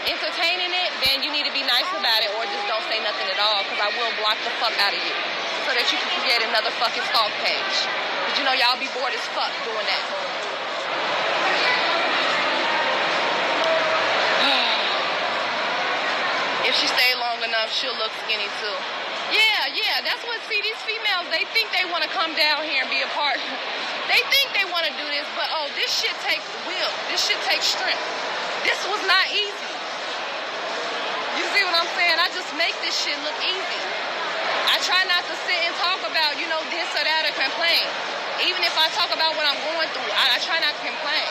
entertaining it, then you need to be nice about it or just don't say nothing at all, because I will block the fuck out of you so that you can create another fucking stalk page. Because you know y'all be bored as fuck doing that. If she stay long enough, she'll look skinny too. Yeah, that's what, see, these females, they think they want to come down here and be a part. They think they want to do this, but oh, this shit takes will. This shit takes strength. This was not easy. You see what I'm saying? I just make this shit look easy. I try not to sit and talk about, you know, this or that or complain. Even if I talk about what I'm going through, I try not to complain.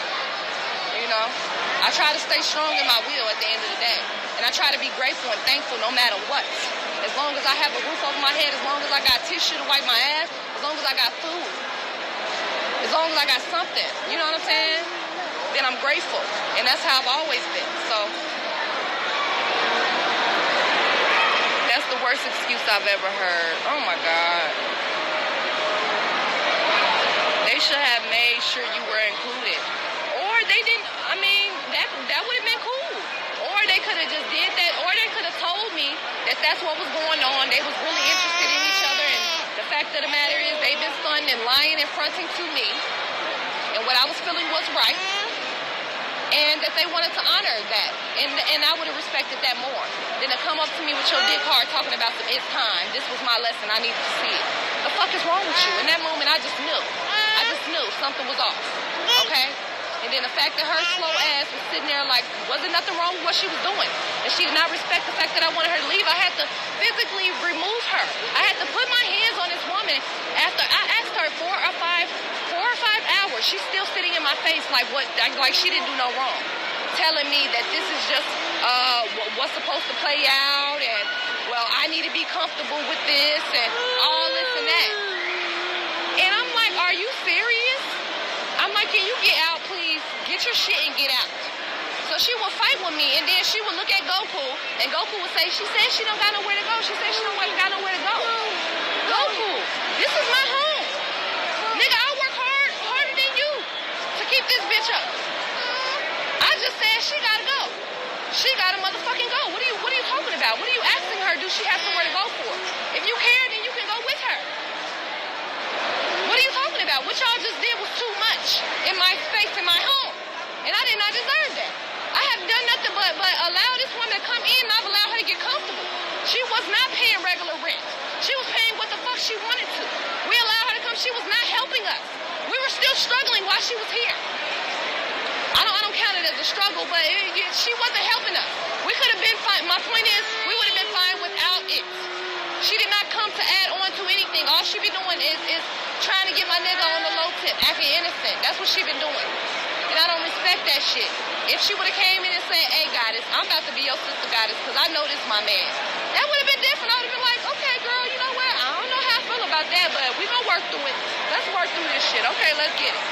You know? I try to stay strong in my will at the end of the day. And I try to be grateful and thankful no matter what. As long as I have a roof over my head, as long as I got tissue to wipe my ass, as long as I got food, as long as I got something, you know what I'm saying? Then I'm grateful. And that's how I've always been. So that's the worst excuse I've ever heard. Oh my God. They should have made sure you were included. Or they didn't, I mean, that would have been cool. Or they could have just did that, or they could have told me that that's what was going on. They was really interested in each other, and the fact of the matter is they've been stunning and lying and fronting to me, and what I was feeling was right, and that they wanted to honor that, and I would have respected that more than to come up to me with your dick hard talking about some it's time. This was my lesson. I needed to see it. The fuck is wrong with you? In that moment, I just knew something was off. Okay. And then the fact that her slow ass was sitting there like, wasn't nothing wrong with what she was doing. And she did not respect the fact that I wanted her to leave. I had to physically remove her. I had to put my hands on this woman after I asked her 4 or 5 hours. She's still sitting in my face like what? Like she didn't do no wrong. telling me that this is just what's supposed to play out, and well, I need to be comfortable with this and all this and that. And I'm like, are you serious? I'm like, can you get out, please? Get your shit and get out. So she would fight with me, and then she would look at Goku, and Goku would say, she said she don't got nowhere to go. She said she don't got nowhere to go. Goku, this is my home. Nigga, I work harder than you to keep this bitch up. I just said she gotta go. She gotta motherfucking go. What are you talking about? What are you asking her? Do she have somewhere to go for? If you care, then you can go with her. What are you talking about? What y'all just did was too much in my space, in my home. And I did not deserve that. I have done nothing but allow this woman to come in, and I've allowed her to get comfortable. She was not paying regular rent. She was paying what the fuck she wanted to. We allowed her to come. She was not helping us. We were still struggling while she was here. I don't count it as a struggle, but she wasn't helping us. We could have been fine. My point is, we would have been fine without it. She did not come to add on to anything. All she been doing is trying to get my nigga on the low tip, acting innocent. That's what she been doing. And I don't respect that shit. If she would have came in and said, hey, goddess, I'm about to be your sister goddess because I know this is my man. That would have been different. I would have been like, okay, girl, you know what? I don't know how I feel about that, but we gonna work through it. Let's work through this shit. Okay, let's get it.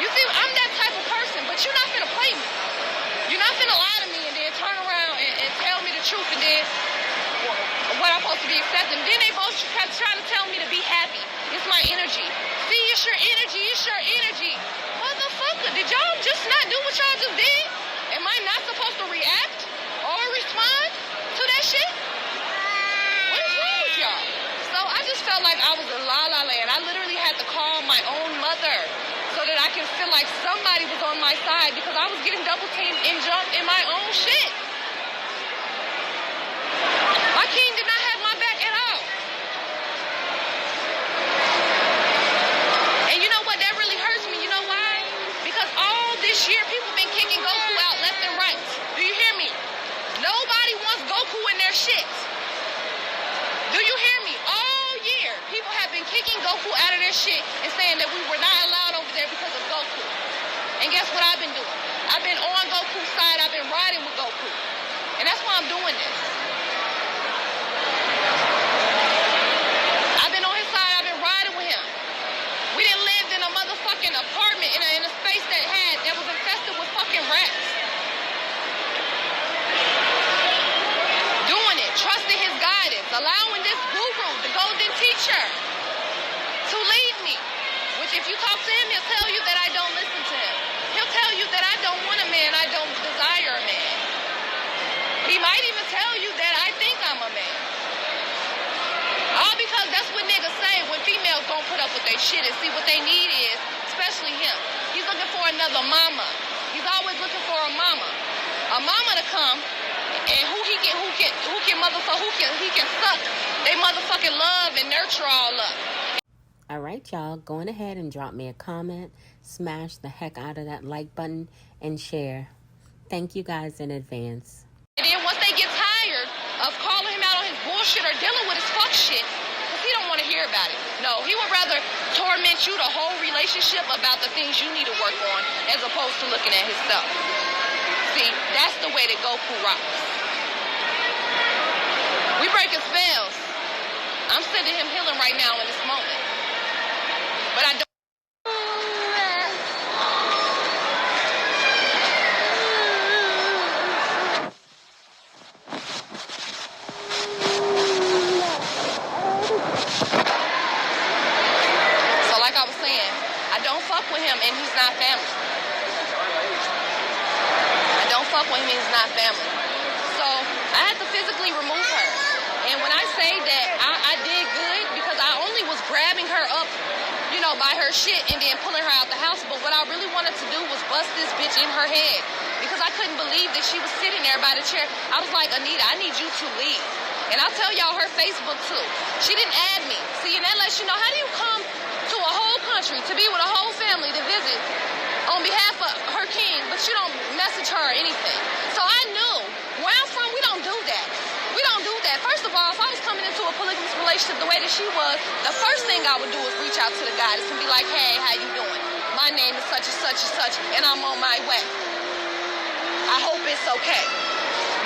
You see, I'm that type of person, but you're not finna play me. You're not finna lie to me and then turn around and tell me the truth and then what I'm supposed to be accepting. Then they both kept trying to tell me to be happy. It's my energy. See, it's your energy. It's your energy. Motherfucker, did y'all just not do what y'all just did? Am I not supposed to react or respond to that shit? What is wrong with y'all? So I just felt like I was in La La Land. I literally had to call my own mother so that I can feel like somebody was on my side because I was getting double teamed and jumped in my own shit. My king did not have my back at all. And you know what? That really hurts me. You know why? Because all this year, people been kicking Goku out left and right. Do you hear me? Nobody wants Goku in their shit. Do you hear me? All year, people have been kicking Goku out of their shit and saying that we were not allowed over there because of Goku. And guess what I've been doing? I've been on Goku's side. I've been riding with Goku. And that's why I'm doing this. I've been on his side. I've been riding with him. We didn't live in a motherfucking apartment in a space that was infested with fucking rats. Doing it, trusting his guidance, allowing this guru, the golden teacher, to lead me. Which if you talk to him, he'll tell you that I don't listen to him. He'll tell you that I don't want a man, I don't desire a man. He might even tell you that I think I'm a man. All because that's what niggas say when females don't put up with their shit and see what they need is, especially him. He's looking for another mama. He's always looking for a mama. A mama to come and he can suck they motherfucking love and nurture all up. All right, y'all, go on ahead and drop me a comment, smash the heck out of that like button, and share. Thank you guys in advance. And then once they get tired of calling him out on his bullshit or dealing with his fuck shit, because he don't want to hear about it. No, he would rather torment you the whole relationship about the things you need to work on as opposed to looking at himself. See, that's the way that Goku rocks. We breaking spells. I'm sending him healing right now in this moment. But I don't. So like I was saying, I don't fuck with him and he's not family. I don't fuck with him and he's not family. So I had to physically remove her. And when I say that I did good because I only was grabbing her up, you know, by her shit and then pulling her out the house. But what I really wanted to do was bust this bitch in her head because I couldn't believe that she was sitting there by the chair. I was like, Anita, I need you to leave. And I'll tell y'all her Facebook too. She didn't add me. See, and that lets you know, how do you come to a whole country to be with a whole family to visit on behalf of her king, but you don't message her or anything? So I knew where I'm from, we don't do that. We don't do that. First of all, if I was coming into a polygamous relationship the way that she was, the first thing I would do is reach out to the goddess and be like, hey, how you doing? My name is such and such and such, and I'm on my way. I hope it's okay.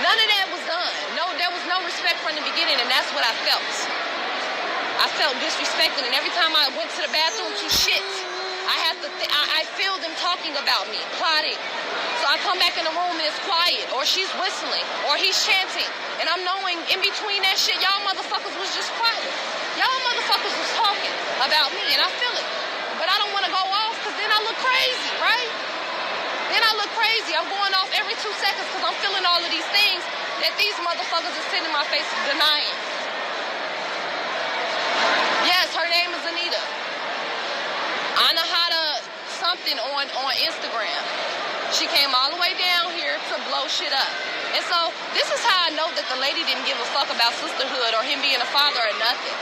None of that was done. No, there was no respect from the beginning, and that's what I felt. I felt disrespected, and every time I went to the bathroom to shit, I feel them talking about me, plotting. So I come back in the room and it's quiet, or she's whistling, or he's chanting, and I'm knowing in between that shit, y'all motherfuckers was just quiet. Y'all motherfuckers was talking about me, and I feel it. But I don't want to go off, because then I look crazy, right? Then I look crazy. I'm going off every 2 seconds because I'm feeling all of these things that these motherfuckers are sitting in my face denying. Yes, her name is Anita. Anahata something on Instagram. She came all the way down here to blow shit up. And so this is how I know that the lady didn't give a fuck about sisterhood or him being a father or nothing.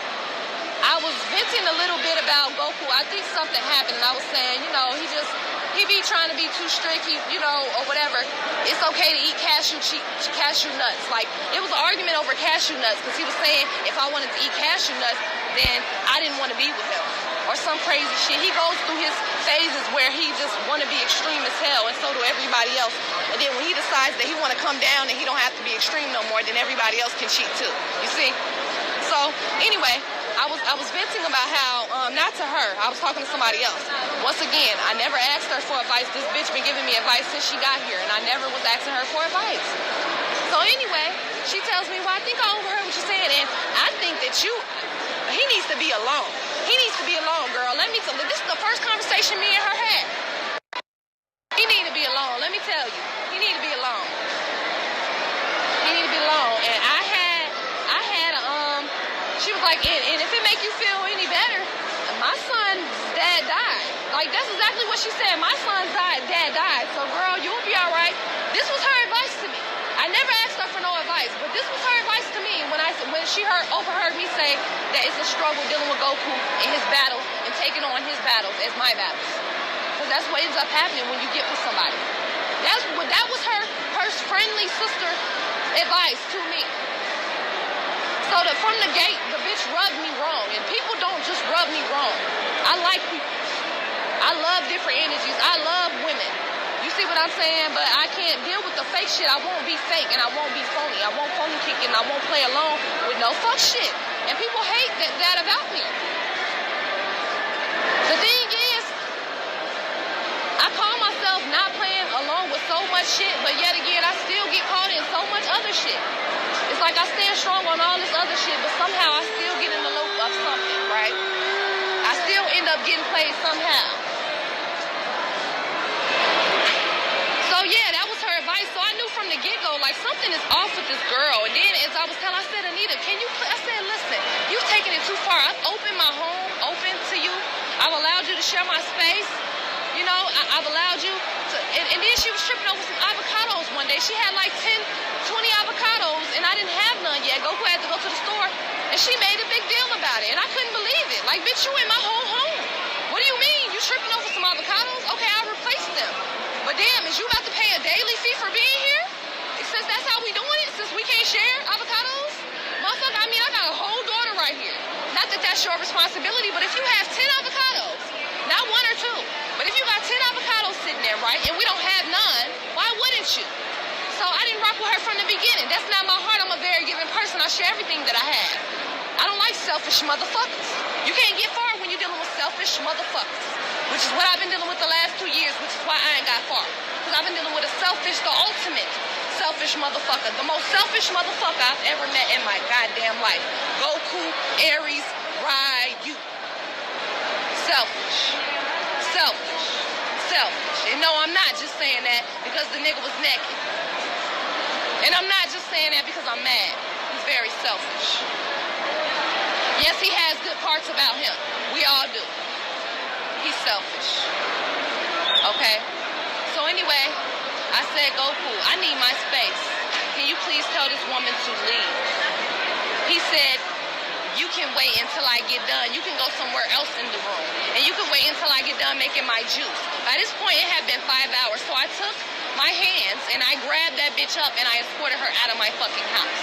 I was venting a little bit about Goku. I think something happened, and I was saying, he be trying to be too strict, or whatever. It's okay to eat cashew nuts. Like, it was an argument over cashew nuts, because he was saying if I wanted to eat cashew nuts, then I didn't want to be with him. Or some crazy shit. He goes through his phases where he just want to be extreme as hell, and so do everybody else. And then when he decides that he want to come down and he don't have to be extreme no more, then everybody else can cheat too. You see? So, anyway, I was venting about how, not to her, I was talking to somebody else. Once again, I never asked her for advice. This bitch been giving me advice since she got here, and I never was asking her for advice. So anyway, she tells me, well, I think I overheard what you're saying, and I think that he needs to be alone. He needs to be alone, girl. Let me tell you, this is the first conversation me and her had. He need to be alone, let me tell you. He need to be alone. He need to be alone. And I had she was like, and if it make you feel any better, my son's dad died. Like, that's exactly what she said. My son's dad died. So, girl, you'll be all right. This was her advice to me. I never asked her for no advice, but this was her advice to me when she overheard me say that it's a struggle dealing with Goku in his battles and taking on his battles as my battles. Because that's what ends up happening when you get with somebody. That was her friendly sister advice to me. So from the gate, the bitch rubbed me wrong. And people don't just rub me wrong. I like people. I love different energies. I love women. You see what I'm saying? But I can't deal with the fake shit. I won't be fake and I won't be phony. I won't phony kick and I won't play along with no fuck shit. And people hate that about me. The thing is, I call myself not playing along with so much shit, but yet again, I still get caught in so much other shit. It's like I stand strong on all this other shit, but somehow I still get in the loop of something, right? I still end up getting played somehow. So yeah, that was her advice. So I knew from the get-go, like, something is off with this girl. And then as I was telling, I said, Anita, I said, listen, you've taken it too far. I've opened my home, open to you. I've allowed you to share my space. I've allowed you to, and then she was tripping over some avocados one day. She had like 10, 20 avocados, and I didn't have none yet. Goku had to go to the store, and she made a big deal about it, and I couldn't believe it. Like, bitch, you in my whole home. What do you mean? You tripping over some avocados? Okay, I'll replace them. But damn, is you about to pay a daily fee for being here? Since that's how we doing it, since we can't share avocados? Motherfucker, I got a whole daughter right here. Not that that's your responsibility, but if you have 10 avocados, not one or two, but if you got 10 avocados sitting there, right, and we don't have none, why wouldn't you? So I didn't rock with her from the beginning. That's not my heart. I'm a very giving person. I share everything that I have. I don't like selfish motherfuckers. You can't get far when you're dealing with selfish motherfuckers, which is what I've been dealing with the last 2 years, which is why I ain't got far. Because I've been dealing with the ultimate selfish motherfucker, the most selfish motherfucker I've ever met in my goddamn life. Goku, Aries, Ryu. Selfish. And no, I'm not just saying that because the nigga was naked. And I'm not just saying that because I'm mad. He's very selfish. Yes, he has good parts about him. We all do. He's selfish. Okay? So anyway, I said, Goku, I need my space. Can you please tell this woman to leave? He said, you can wait until I get done. You can go somewhere else in the room. And you can wait until I get done making my juice. By this point, it had been 5 hours. So I took my hands and I grabbed that bitch up and I escorted her out of my fucking house.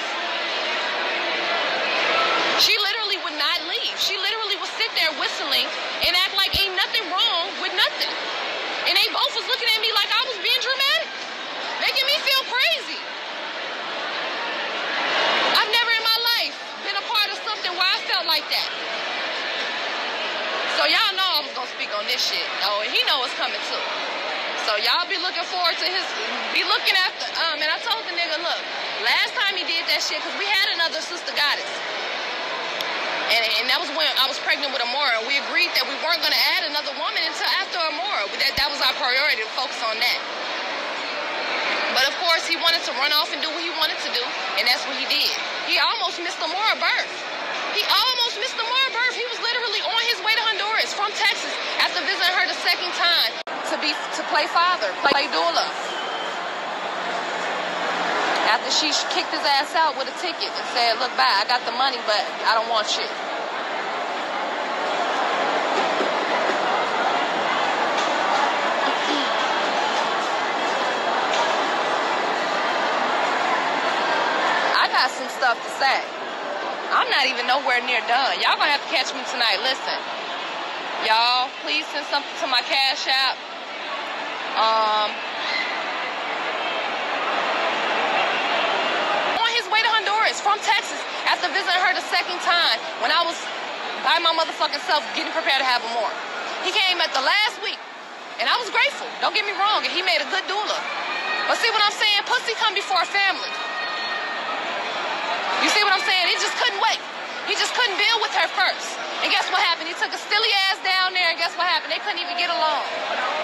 She literally would not leave. She literally would sit there whistling and act like ain't nothing wrong with nothing. And they both was looking at me like I was being dramatic, making me feel like that. So y'all know I was gonna speak on this shit. Oh, and he know it's coming too. So y'all be looking forward to be looking after, and I told the nigga, look, last time he did that shit, because we had another sister goddess. And that was when I was pregnant with Amora, and we agreed that we weren't going to add another woman until after Amora. That was our priority, to focus on that. But of course, he wanted to run off and do what he wanted to do, and that's what he did. He almost missed Amora birth. He almost missed Amora birth. He was literally on his way to Honduras from Texas after visiting her the second time to play father, play doula. After she kicked his ass out with a ticket and said, look, bye, I got the money, but I don't want shit. I got some stuff to say. I'm not even nowhere near done. Y'all gonna have to catch me tonight. Listen, y'all, please send something to my Cash App. On his way to Honduras from Texas after visiting her the second time when I was by my motherfucking self getting prepared to have Amora. He came at the last week, and I was grateful. Don't get me wrong, and he made a good doula. But see what I'm saying? Pussy come before family. You see what I'm saying? He just couldn't wait. He just couldn't build with her first. And guess what happened? He took a silly ass down there, and guess what happened? They couldn't even get along.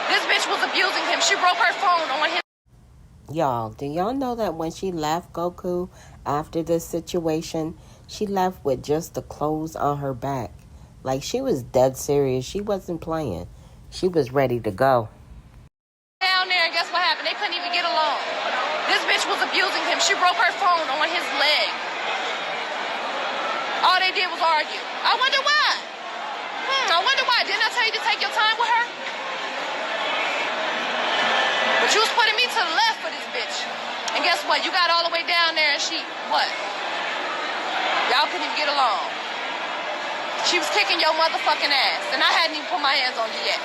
This bitch was abusing him. She broke her phone on him. Y'all, do y'all know that when she left Goku after this situation, she left with just the clothes on her back? Like, she was dead serious. She wasn't playing. She was ready to go. Down there, and guess what happened? They couldn't even get along. This bitch was abusing him. She broke her phone on his leg. All they did was argue. I wonder why. I wonder why. Didn't I tell you to take your time with her? But you was putting me to the left for this bitch. And guess what? You got all the way down there and she, what? Y'all couldn't even get along. She was kicking your motherfucking ass. And I hadn't even put my hands on you yet.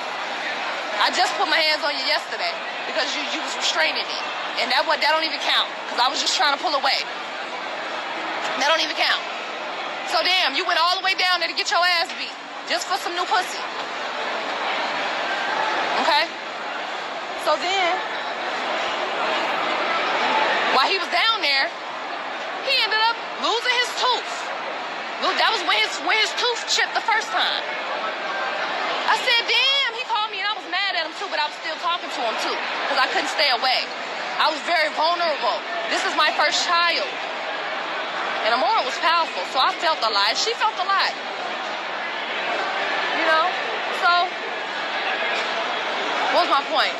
I just put my hands on you yesterday because you was restraining me. And that don't even count. Because I was just trying to pull away. That don't even count. So damn, you went all the way down there to get your ass beat just for some new pussy. Okay? So then, while he was down there, he ended up losing his tooth. That was when his tooth chipped the first time. I said, damn, he called me and I was mad at him too, but I was still talking to him too because I couldn't stay away. I was very vulnerable. This is my first child. And Amora was powerful, so I felt a lot. She felt a lot. You know? So, what was my point?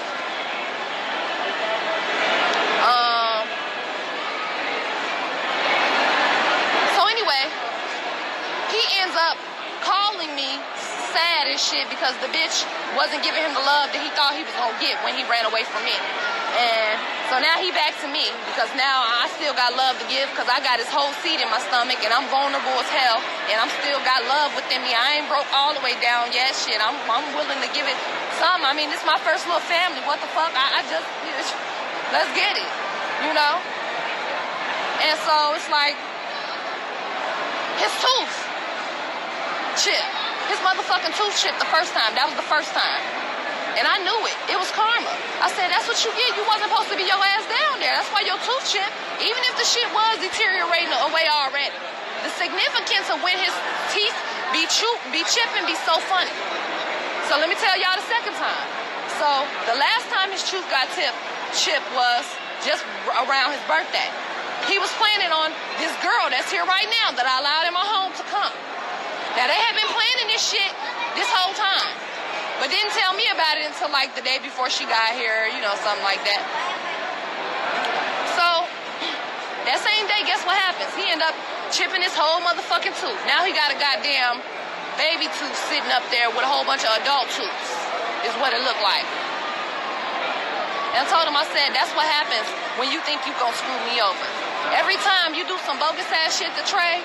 So anyway, he ends up calling me sad and shit because the bitch wasn't giving him the love that he thought he was gonna get when he ran away from me. And so now he back to me because now I still got love to give because I got his whole seed in my stomach and I'm vulnerable as hell and I'm still got love within me. I ain't broke all the way down yet. Shit, I'm willing to give it some. I mean, this is my first little family. What the fuck? I just, let's get it, you know? And so it's like his tooth chipped. His motherfucking tooth chipped the first time. That was the first time. And I knew it. It was karma. I said, that's what you get. You wasn't supposed to be your ass down there. That's why your tooth chipped. Even if the shit was deteriorating away already. The significance of when his teeth be chipping be so funny. So let me tell y'all the second time. So the last time his tooth got chipped was just around his birthday. He was planning on this girl that's here right now that I allowed in my home to come. Now they had been planning this shit this whole time. But didn't tell me about it until like the day before she got here, you know, something like that. So, that same day, guess what happens? He ended up chipping his whole motherfucking tooth. Now he got a goddamn baby tooth sitting up there with a whole bunch of adult tooths, is what it looked like. And I told him, I said, that's what happens when you think you gonna screw me over. Every time you do some bogus ass shit to Trey,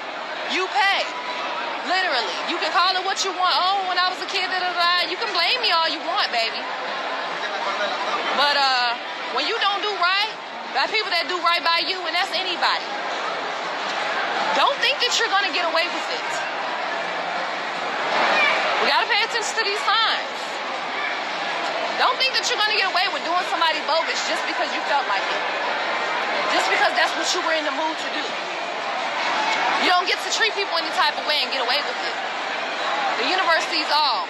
you pay. Literally. You can call it what you want. Oh, when I was a kid, you can blame me all you want, baby. But when you don't do right, by people that do right by you, and that's anybody, don't think that you're going to get away with it. You gotta pay attention to these signs. Don't think that you're gonna get away with doing somebody bogus just because you felt like it. Just because that's what you were in the mood to do. You don't get to treat people any type of way and get away with it. The universe sees all.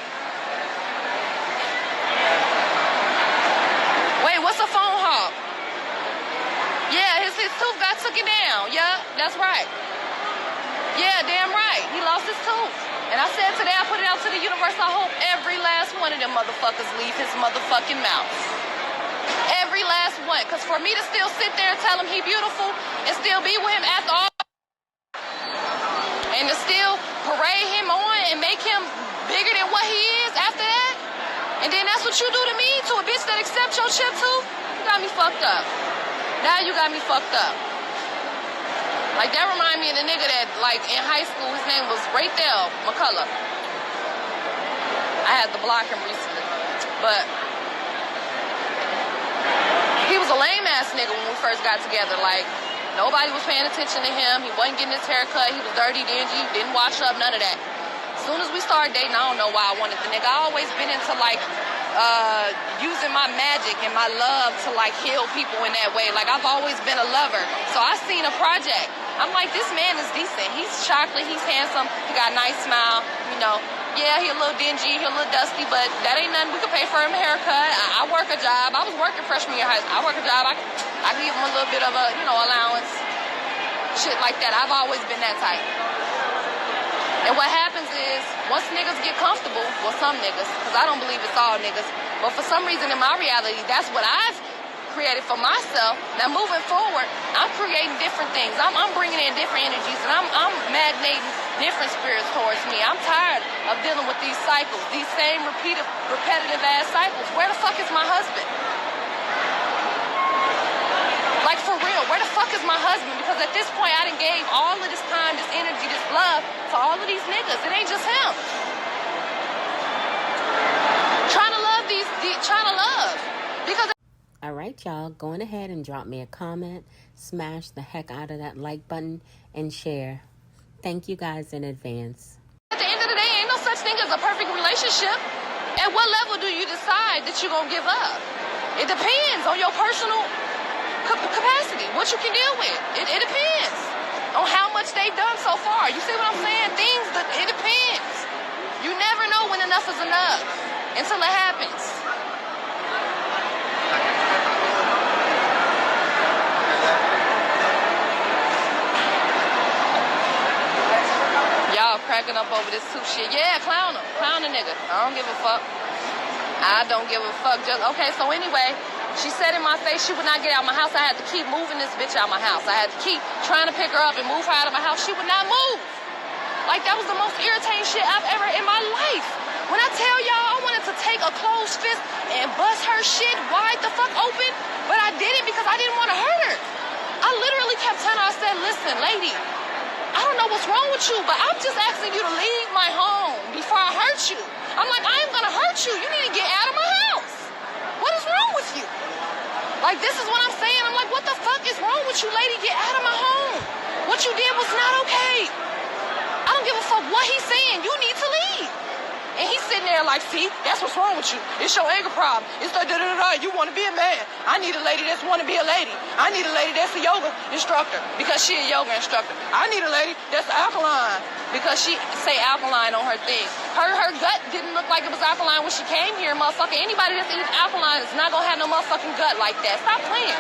Wait, what's a phone hawk? Yeah, his tooth got took it down. Yeah, that's right. Yeah, damn right. He lost his tooth. And I said today, I put it out to the universe, I hope every last one of them motherfuckers leave his motherfucking mouth. Every last one. Because for me to still sit there and tell him he beautiful and still be with him after all, and to still parade him on and make him bigger than what he is after that, and then that's what you do to me, to a bitch that accepts your chip too, you got me fucked up. Now you got me fucked up. Like, that remind me of the nigga that, like, in high school, his name was Raythel McCullough. I had to block him recently. But he was a lame-ass nigga when we first got together. Like, nobody was paying attention to him. He wasn't getting his hair cut. He was dirty, dingy, didn't wash up, none of that. As soon as we started dating, I don't know why I wanted the nigga. I always been into, like, using my magic and my love to, like, heal people in that way. Like, I've always been a lover. So I seen a project. I'm like, this man is decent. He's chocolate, he's handsome, he got a nice smile, you know. Yeah, he a little dingy, he a little dusty, but that ain't nothing. We could pay for him a haircut. I work a job. I was working freshman year high school. I work a job. I give him a little bit of a, you know, allowance. Shit like that. I've always been that type. And what happens is, once niggas get comfortable, well, some niggas, because I don't believe it's all niggas, but for some reason in my reality, that's what I've created for myself. Now moving forward, I'm creating different things. I'm bringing in different energies, and I'm magnating different spirits towards me. I'm tired of dealing with these cycles, these same repetitive ass cycles. Where the fuck is my husband? Like, for real, where the fuck is my husband? Because at this point, I done gave all of this time, this energy, this love to all of these niggas. It ain't just him. Trying to love trying to love. Because all right, y'all, go on ahead and drop me a comment, smash the heck out of that like button, and share. Thank you guys in advance. At the end of the day, ain't no such thing as a perfect relationship. At what level do you decide that you're going to give up? It depends on your personal capacity, what you can deal with. It depends on how much they've done so far. You see what I'm saying? It depends. You never know when enough is enough until it happens. Y'all cracking up over this tooth shit. Yeah, clown him. Clown the nigga. I don't give a fuck. I don't give a fuck. Just okay, so anyway, she said in my face she would not get out of my house. I had to keep moving this bitch out of my house. I had to keep trying to pick her up and move her out of my house. She would not move. Like, that was the most irritating shit I've ever in my life. When I tell y'all I wanted to take a closed fist and bust her shit wide the fuck open, but I did it because I didn't want to hurt her. I literally kept telling her, I said, listen, lady, I don't know what's wrong with you, but I'm just asking you to leave my home before I hurt you. I'm like, I am gonna hurt you. You need to get out of my house. What is wrong with you? Like, this is what I'm saying. I'm like, what the fuck is wrong with you, lady? Get out of my home. What you did was not okay. I don't give a fuck what he's saying. You need to leave. And he's sitting there like, see, that's what's wrong with you. It's your anger problem. It's the da-da-da-da. You want to be a man. I need a lady that's want to be a lady. I need a lady that's a yoga instructor because she a yoga instructor. I need a lady that's alkaline because she say alkaline on her thing. Her gut didn't look like it was alkaline when she came here, motherfucker. Anybody that's eating alkaline is not going to have no motherfucking gut like that. Stop playing.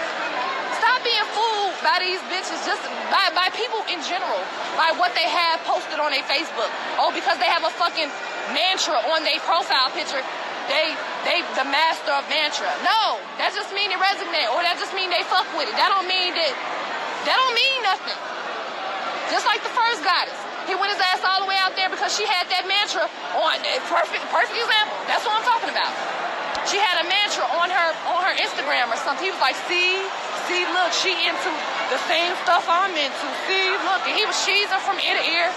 Stop being fooled by these bitches, just by people in general, by what they have posted on their Facebook. Oh, because they have a fucking mantra on their profile picture, they the master of mantra. No, that just mean they resonate, or that just mean they fuck with it. That don't mean nothing. Just like the first goddess. He went his ass all the way out there because she had that mantra on. Perfect example. That's what I'm talking about. She had a mantra on her Instagram or something. He was like, see, look, she into the same stuff I'm into. See, look, and he was cheesing from ear to ear.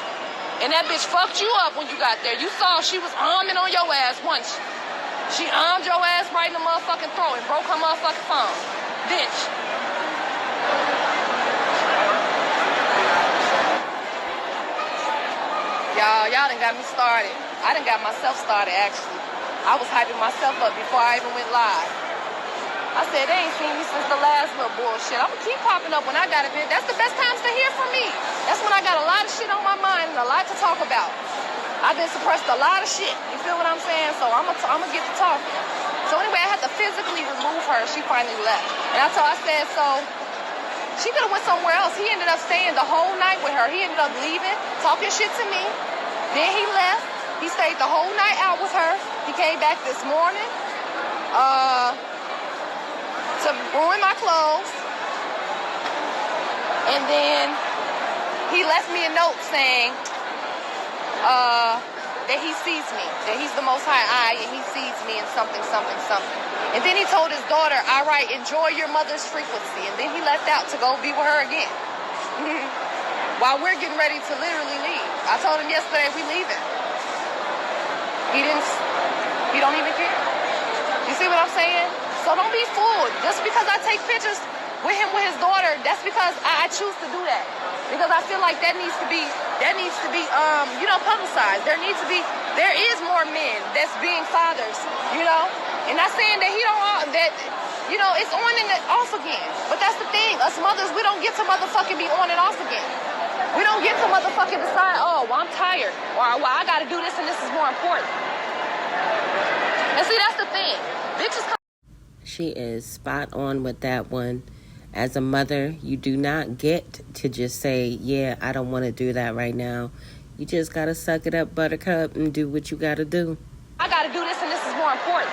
And that bitch fucked you up when you got there. You saw she was arming on your ass once. She armed your ass right in the motherfucking throat and broke her motherfucking phone. Bitch. Y'all done got me started. I done got myself started, actually. I was hyping myself up before I even went live. I said, they ain't seen me since the last little bullshit. I'm gonna keep popping up when I got a bit. That's the best times to hear from me. That's when I got a lot of shit on my mind and a lot to talk about. I've been suppressed a lot of shit. You feel what I'm saying? So I'm gonna get to talking. So anyway, I had to physically remove her. She finally left. And I said, so she could have went somewhere else. He ended up staying the whole night with her. He ended up leaving, talking shit to me. Then he left. He stayed the whole night out with her. He came back this morning to ruin my clothes. And then he left me a note saying that he sees me, that he's the Most High I, and he sees me in something, something, something. And then he told his daughter, all right, enjoy your mother's frequency. And then he left out to go be with her again. While we're getting ready to literally leave. I told him yesterday we leaving. He don't even care. You see what I'm saying? So don't be fooled. Just because I take pictures with him with his daughter, that's because I choose to do that. Because I feel like that needs to be publicized. There is more men that's being fathers, And not saying that it's on and off again. But that's the thing. Us mothers, we don't get to motherfucking be on and off again. We don't get to motherfucking decide, oh, well, I'm tired. Or, well, I got to do this and this is more important. And see, that's the thing. Bitches come. She is spot on with that one. As a mother, you do not get to just say, yeah, I don't want to do that right now. You just got to suck it up, buttercup, and do what you got to do. I got to do this and this is more important.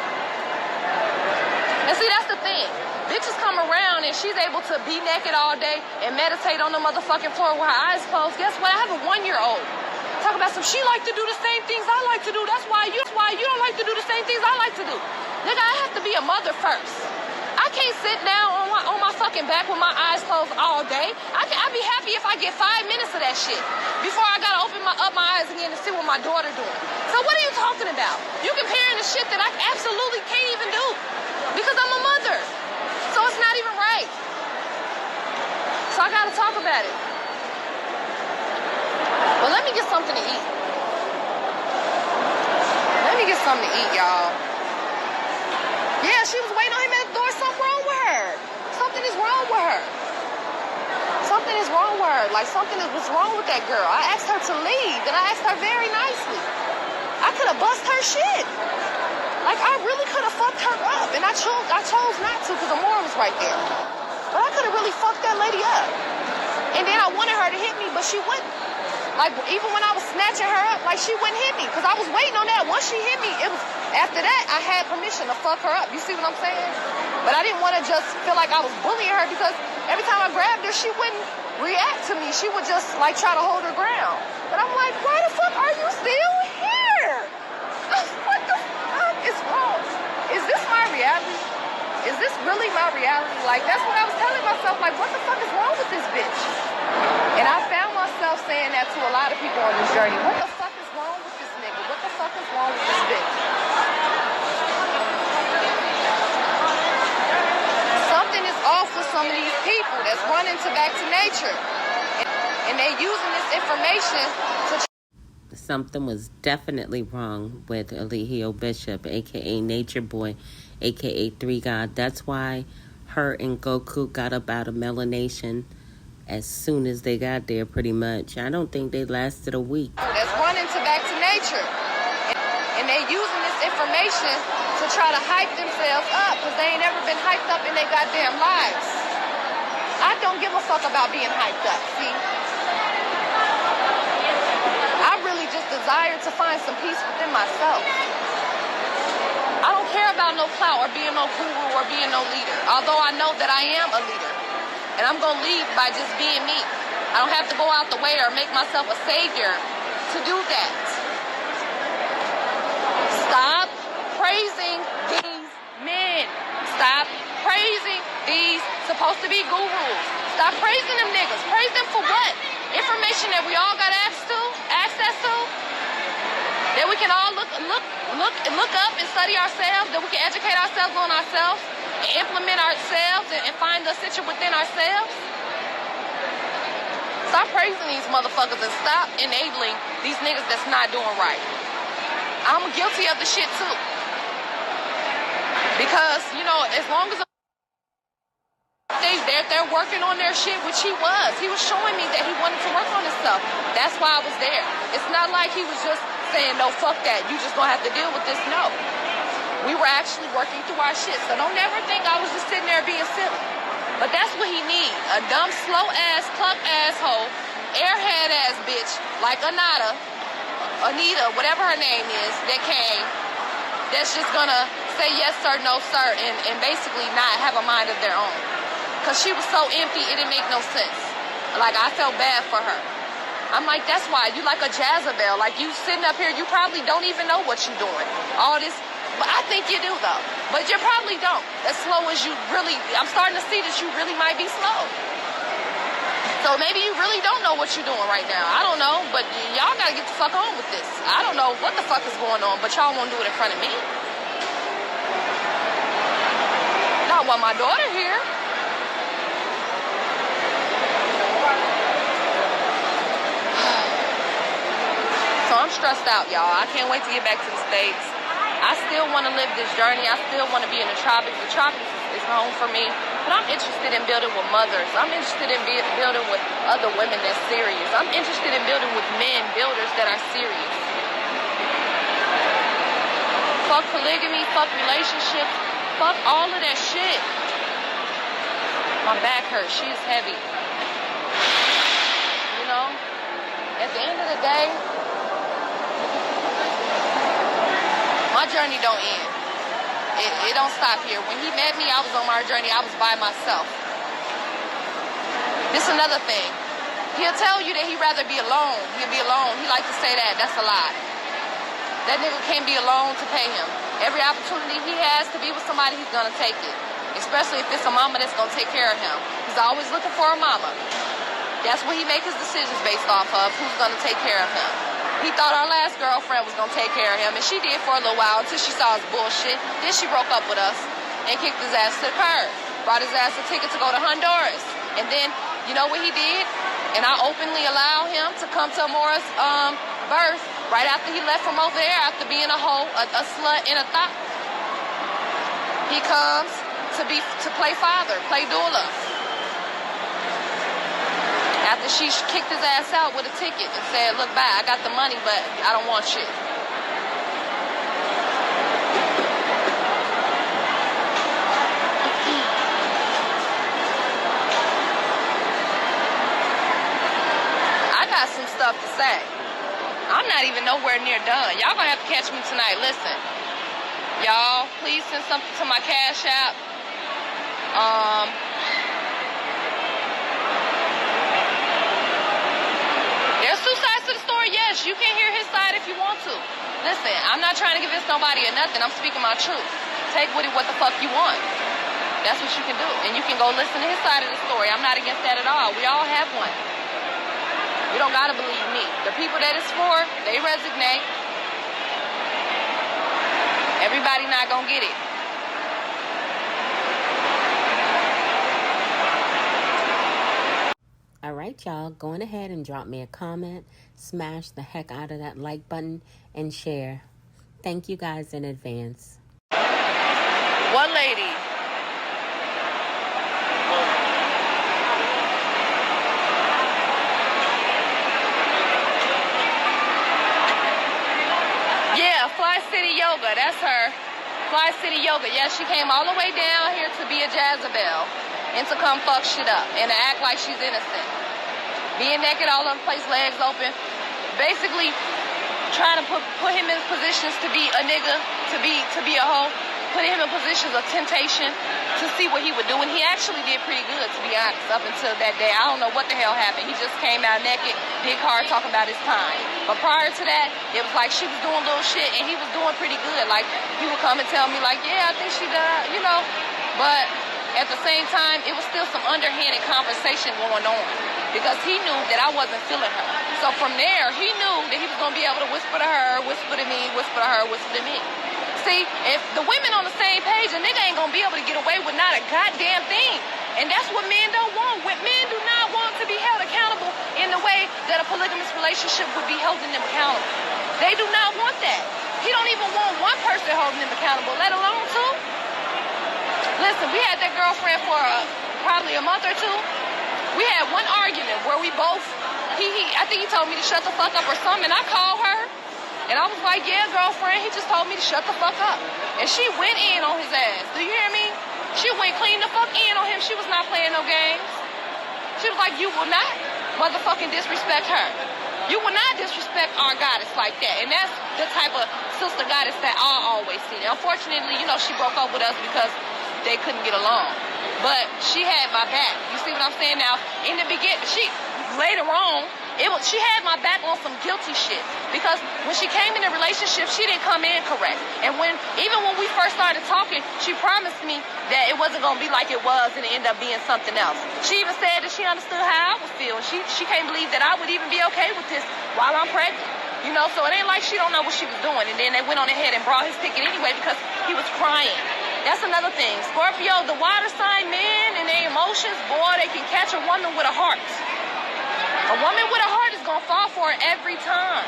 And see, that's the thing. Bitches come around and she's able to be naked all day and meditate on the motherfucking floor with her eyes closed. Guess what? I have a 1-year-old. Talk about she like to do the same things I like to do. That's why you don't like to do the same things I like to do. Nigga, I have to be a mother first. I can't sit down on my fucking back with my eyes closed all day. I'd be happy if I get 5 minutes of that shit before I gotta open up my eyes again to see what my daughter doing. So what are you talking about? You comparing the shit that I absolutely can't even do because I'm a mother. So it's not even right. So I gotta talk about it. But let me get something to eat. Let me get something to eat, y'all. Yeah, she was waiting on him at the door. Something wrong with her. Something is wrong with her. Something is wrong with her. Like, what's wrong with that girl? I asked her to leave, and I asked her very nicely. I could have bust her shit. Like, I really could have fucked her up, and I chose not to because Amora was right there. But I could have really fucked that lady up. And then I wanted her to hit me, but she wouldn't. Like, even when I was snatching her up, like, she wouldn't hit me because I was waiting on that. Once she hit me, after that, I had permission to fuck her up. You see what I'm saying? But I didn't want to just feel like I was bullying her because every time I grabbed her, she wouldn't react to me. She would just, like, try to hold her ground. But I'm like, why the fuck are you still here? What the fuck is wrong? Is this my reality? Is this really my reality? Like, that's what I was telling myself. Like, what the fuck is wrong with this bitch? And I found myself saying that to a lot of people on this journey. What the fuck is wrong with this nigga? What the fuck is wrong with this bitch? Something is off with some of these people that's running back to nature. And they using this information to... Something was definitely wrong with Eligio Bishop, a.k.a. Nature Boy, a.k.a. Three God. That's why her and Goku got up out of Melanation as soon as they got there, pretty much. I don't think they lasted a week. That's running back to nature. And they using this information to try to hype themselves up because they ain't never been hyped up in their goddamn lives. I don't give a fuck about being hyped up, see? I really just desire to find some peace within myself. I don't care about no clout or being no guru or being no leader, although I know that I am a leader. And I'm going to lead by just being me. I don't have to go out the way or make myself a savior to do that. Stop praising these men. Stop praising these supposed to be gurus. Stop praising them niggas. Praise them for what? Information that we all got access to? That we can all look up and study ourselves, that we can educate ourselves on ourselves, and implement ourselves and find the situation within ourselves. Stop praising these motherfuckers and stop enabling these niggas that's not doing right. I'm guilty of the shit too. Because, you know, as long as they're working on their shit, which he was. He was showing me that he wanted to work on his stuff. That's why I was there. It's not like he was just saying, no, fuck that. You just gonna have to deal with this. No. We were actually working through our shit. So don't never think I was just sitting there being silly. But that's what he needs. A dumb, slow-ass, cluck asshole, airhead-ass bitch like Anita, whatever her name is, that came, that's just gonna say yes sir, no sir, and basically not have a mind of their own. Because she was so empty, it didn't make no sense. Like, I felt bad for her. I'm like, that's why. You like a Jezebel. Like, you sitting up here, you probably don't even know what you're doing. All this, but I think you do, though. But you probably don't. As slow as you really, I'm starting to see that you really might be slow. So maybe you really don't know what you're doing right now. I don't know, but y'all gotta get the fuck on with this. I don't know what the fuck is going on, but y'all won't do it in front of me. Not while my daughter here. So I'm stressed out, y'all. I can't wait to get back to the States. I still want to live this journey. I still want to be in the tropics. The tropics is home for me. But I'm interested in building with mothers. I'm interested in building with other women that's serious. I'm interested in building with men, builders that are serious. Fuck polygamy, fuck relationships, fuck all of that shit. My back hurts. She is heavy. You know? At the end of the day, my journey don't end. It don't stop here. When he met me, I was on my journey. I was by myself. This is another thing. He'll tell you that he'd rather be alone. He'll be alone. He like to say that. That's a lie. That nigga can't be alone to pay him. Every opportunity he has to be with somebody, he's gonna take it. Especially if it's a mama that's gonna take care of him. He's always looking for a mama. That's what he make his decisions based off of. Who's gonna take care of him? He thought our last girlfriend was gonna take care of him, and she did for a little while until she saw his bullshit. Then she broke up with us and kicked his ass to the curb. Brought his ass a ticket to go to Honduras. And then, you know what he did? And I openly allowed him to come to Amora's birth right after he left from over there, after being a hoe, a slut, and a thot. He comes to play father, play doula. After she kicked his ass out with a ticket and said, look, bye, I got the money, but I don't want shit. I got some stuff to say. I'm not even nowhere near done. Y'all gonna have to catch me tonight. Listen, y'all, please send something to my Cash App. There's two sides to the story. Yes, you can hear his side if you want to. Listen, I'm not trying to convince nobody or nothing. I'm speaking my truth. Take with it what the fuck you want. That's what you can do. And you can go listen to his side of the story. I'm not against that at all. We all have one. You don't gotta believe me. The people that it's for, they resonate. Everybody not gonna get it. All right, y'all, going ahead and drop me a comment, smash the heck out of that like button, and share. Thank you guys in advance. One lady. Yeah, Fly City Yoga, that's her. Fly City Yoga. Yeah, she came all the way down here to be a Jezebel and to come fuck shit up and to act like she's innocent. Being naked all over the place, legs open. Basically trying to put him in positions to be a nigga, to be a hoe. Putting him in positions of temptation to see what he would do. And he actually did pretty good, to be honest, up until that day. I don't know what the hell happened. He just came out naked, big hard, talking about his time. But prior to that, it was like she was doing little shit, and he was doing pretty good. Like, he would come and tell me, like, yeah, I think she died, you know. But at the same time, it was still some underhanded conversation going on because he knew that I wasn't feeling her. So from there, he knew that he was going to be able to whisper to her, whisper to me, whisper to her, whisper to me. See, if the women on the same page, a nigga ain't gonna be able to get away with not a goddamn thing. And that's what men don't want. Men do not want to be held accountable in the way that a polygamous relationship would be holding them accountable. They do not want that. He don't even want one person holding him accountable, let alone two. Listen, we had that girlfriend for probably a month or two. We had one argument where we both, I think he told me to shut the fuck up or something. I called her, and I was like, yeah, girlfriend, he just told me to shut the fuck up. And she went in on his ass. Do you hear me? She went clean the fuck in on him. She was not playing no games. She was like, you will not motherfucking disrespect her. You will not disrespect our goddess like that. And that's the type of sister goddess that I always see. And unfortunately, she broke up with us because they couldn't get along. But she had my back. You see what I'm saying? Now, in the beginning, later on, she had my back on some guilty shit. Because when she came in a relationship, she didn't come in correct. And even when we first started talking, she promised me that it wasn't going to be like it was and it ended up being something else. She even said that she understood how I would feel. She can't believe that I would even be okay with this while I'm pregnant. So it ain't like she don't know what she was doing. And then they went on ahead and brought his ticket anyway because he was crying. That's another thing. Scorpio, the water sign men and their emotions, boy, they can catch a woman with a heart. A woman with a heart is going to fall for it every time.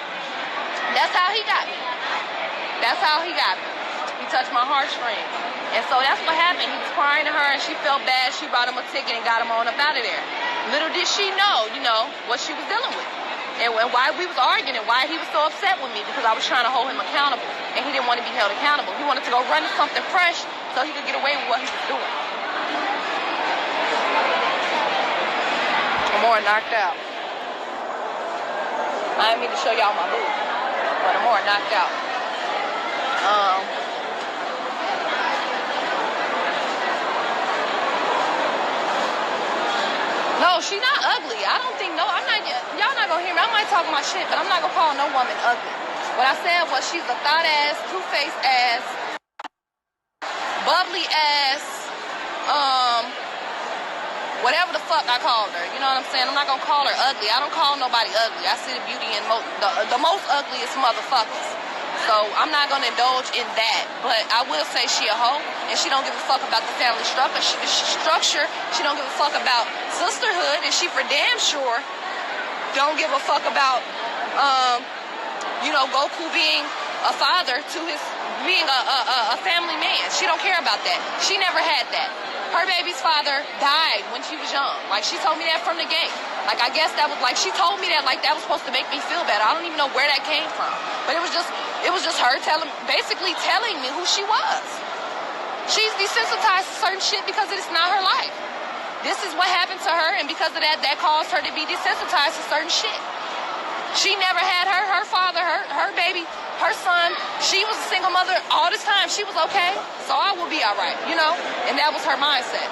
That's how he got me. That's how he got me. He touched my heartstrings. And so that's what happened. He was crying to her and she felt bad. She brought him a ticket and got him on up out of there. Little did she know, what she was dealing with. And why we was arguing and why he was so upset with me, because I was trying to hold him accountable. And he didn't want to be held accountable. He wanted to go run something fresh so he could get away with what he was doing. I'm more knocked out. I didn't mean to show y'all my move, but I'm more knocked out. No, she's not ugly. I don't think, y'all not gonna hear me. I might talk my shit, but I'm not gonna call no woman ugly. What I said was she's a thought ass, two-faced ass, bubbly ass, whatever the fuck I called her. You know what I'm saying? I'm not gonna call her ugly. I don't call nobody ugly. I see the beauty in the most ugliest motherfuckers. So I'm not gonna indulge in that. But I will say she a hoe, and she don't give a fuck about the family structure. She don't give a fuck about sisterhood, and she for damn sure don't give a fuck about Goku being a father to his being a family man. She don't care about that. She never had that. Her baby's father died when she was young. Like, she told me that from the gate. Like, I guess that was like, she told me that like that was supposed to make me feel better. I don't even know where that came from. But it was just her basically telling me who she was. She's desensitized to certain shit because it's not her life. This is what happened to her, and because of that caused her to be desensitized to certain shit. She never had her father, her baby, her son. She was a single mother all this time. She was okay, so I will be all right, And that was her mindset.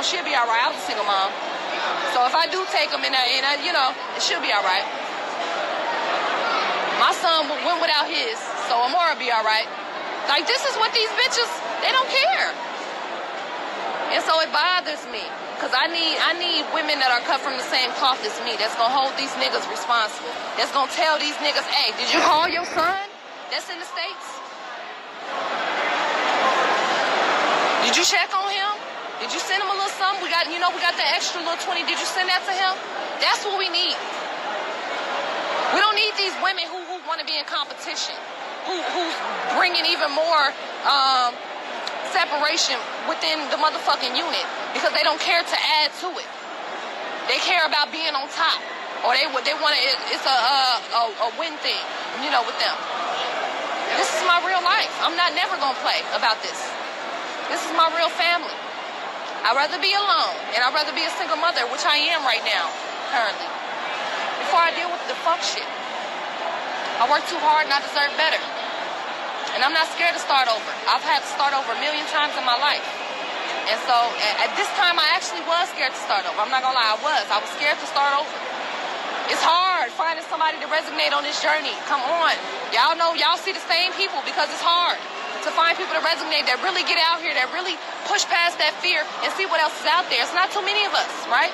She'll be all right. I was a single mom. So if I do take him and she'll be all right. My son went without his, so Amora will be all right. Like, this is what these bitches, they don't care. And so it bothers me, because I need women that are cut from the same cloth as me, that's going to hold these niggas responsible, that's going to tell these niggas, hey, did you call your son that's in the States? Did you check on him? Did you send him a little something? We got the extra little 20. Did you send that to him? That's what we need. We don't need these women who want to be in competition, who's bringing even more separation within the motherfucking unit because they don't care to add to it. They care about being on top, or they want to. It's a win thing, with them. This is my real life. I'm not never gonna play about this. This is my real family. I'd rather be alone, and I'd rather be a single mother, which I am right now, currently, before I deal with the fuck shit. I work too hard and I deserve better. And I'm not scared to start over. I've had to start over a million times in my life. And so at this time, I actually was scared to start over. I'm not gonna lie, I was scared to start over. It's hard finding somebody to resonate on this journey. Come on. Y'all know, y'all see the same people, because it's hard to find people to resonate, that really get out here, that really push past that fear and see what else is out there. It's not too many of us, right?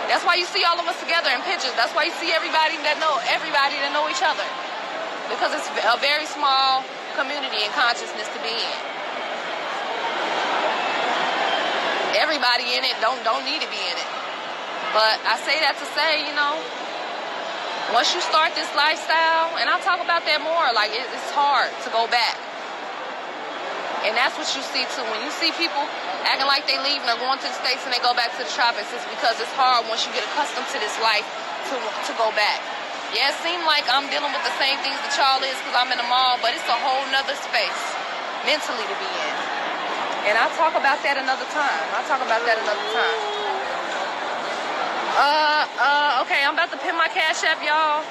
That's why you see all of us together in pictures. That's why you see everybody that know each other. Because it's a very small community and consciousness to be in. Everybody in it don't need to be in it. But I say that to say, Once you start this lifestyle, and I'll talk about that more, like it's hard to go back. And that's what you see too. When you see people acting like they leaving or going to the States and they go back to the tropics, it's because it's hard once you get accustomed to this life to go back. Yeah, it seems like I'm dealing with the same things that y'all is because I'm in the mall, but it's a whole nother space mentally to be in. And I'll talk about that another time. Okay, I'm about to pin my Cash App, y'all.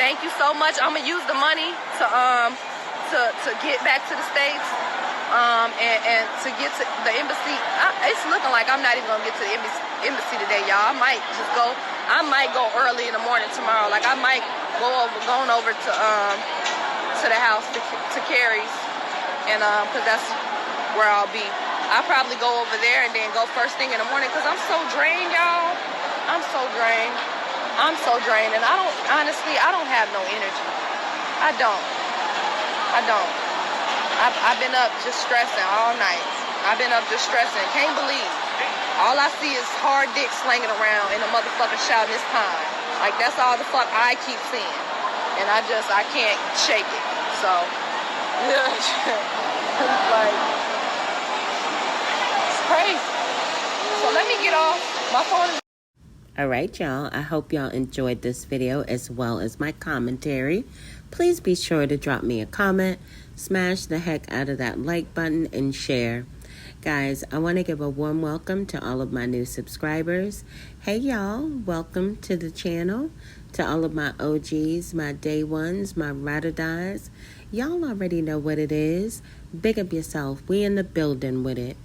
Thank you so much. I'm gonna use the money to get back to the States, and to get to the embassy. It's looking like I'm not even gonna get to the embassy today, y'all. I might go early in the morning tomorrow. Like I might going over to the house to Carrie's, and cause that's where I'll be. I'll probably go over there and then go first thing in the morning because I'm so drained, y'all. I'm so drained, and I don't have no energy. I don't. I've been up just stressing all night. Can't believe. All I see is hard dick slanging around in a motherfucking shower this time. Like that's all the fuck I keep seeing, and I can't shake it. So, yeah, like. Crazy. So let me get off. My phone is... Alright, y'all. I hope y'all enjoyed this video as well as my commentary. Please be sure to drop me a comment, smash the heck out of that like button, and share. Guys, I want to give a warm welcome to all of my new subscribers. Hey, y'all. Welcome to the channel. To all of my OGs, my day ones, my ride or dies. Y'all already know what it is. Big up yourself. We in the building with it.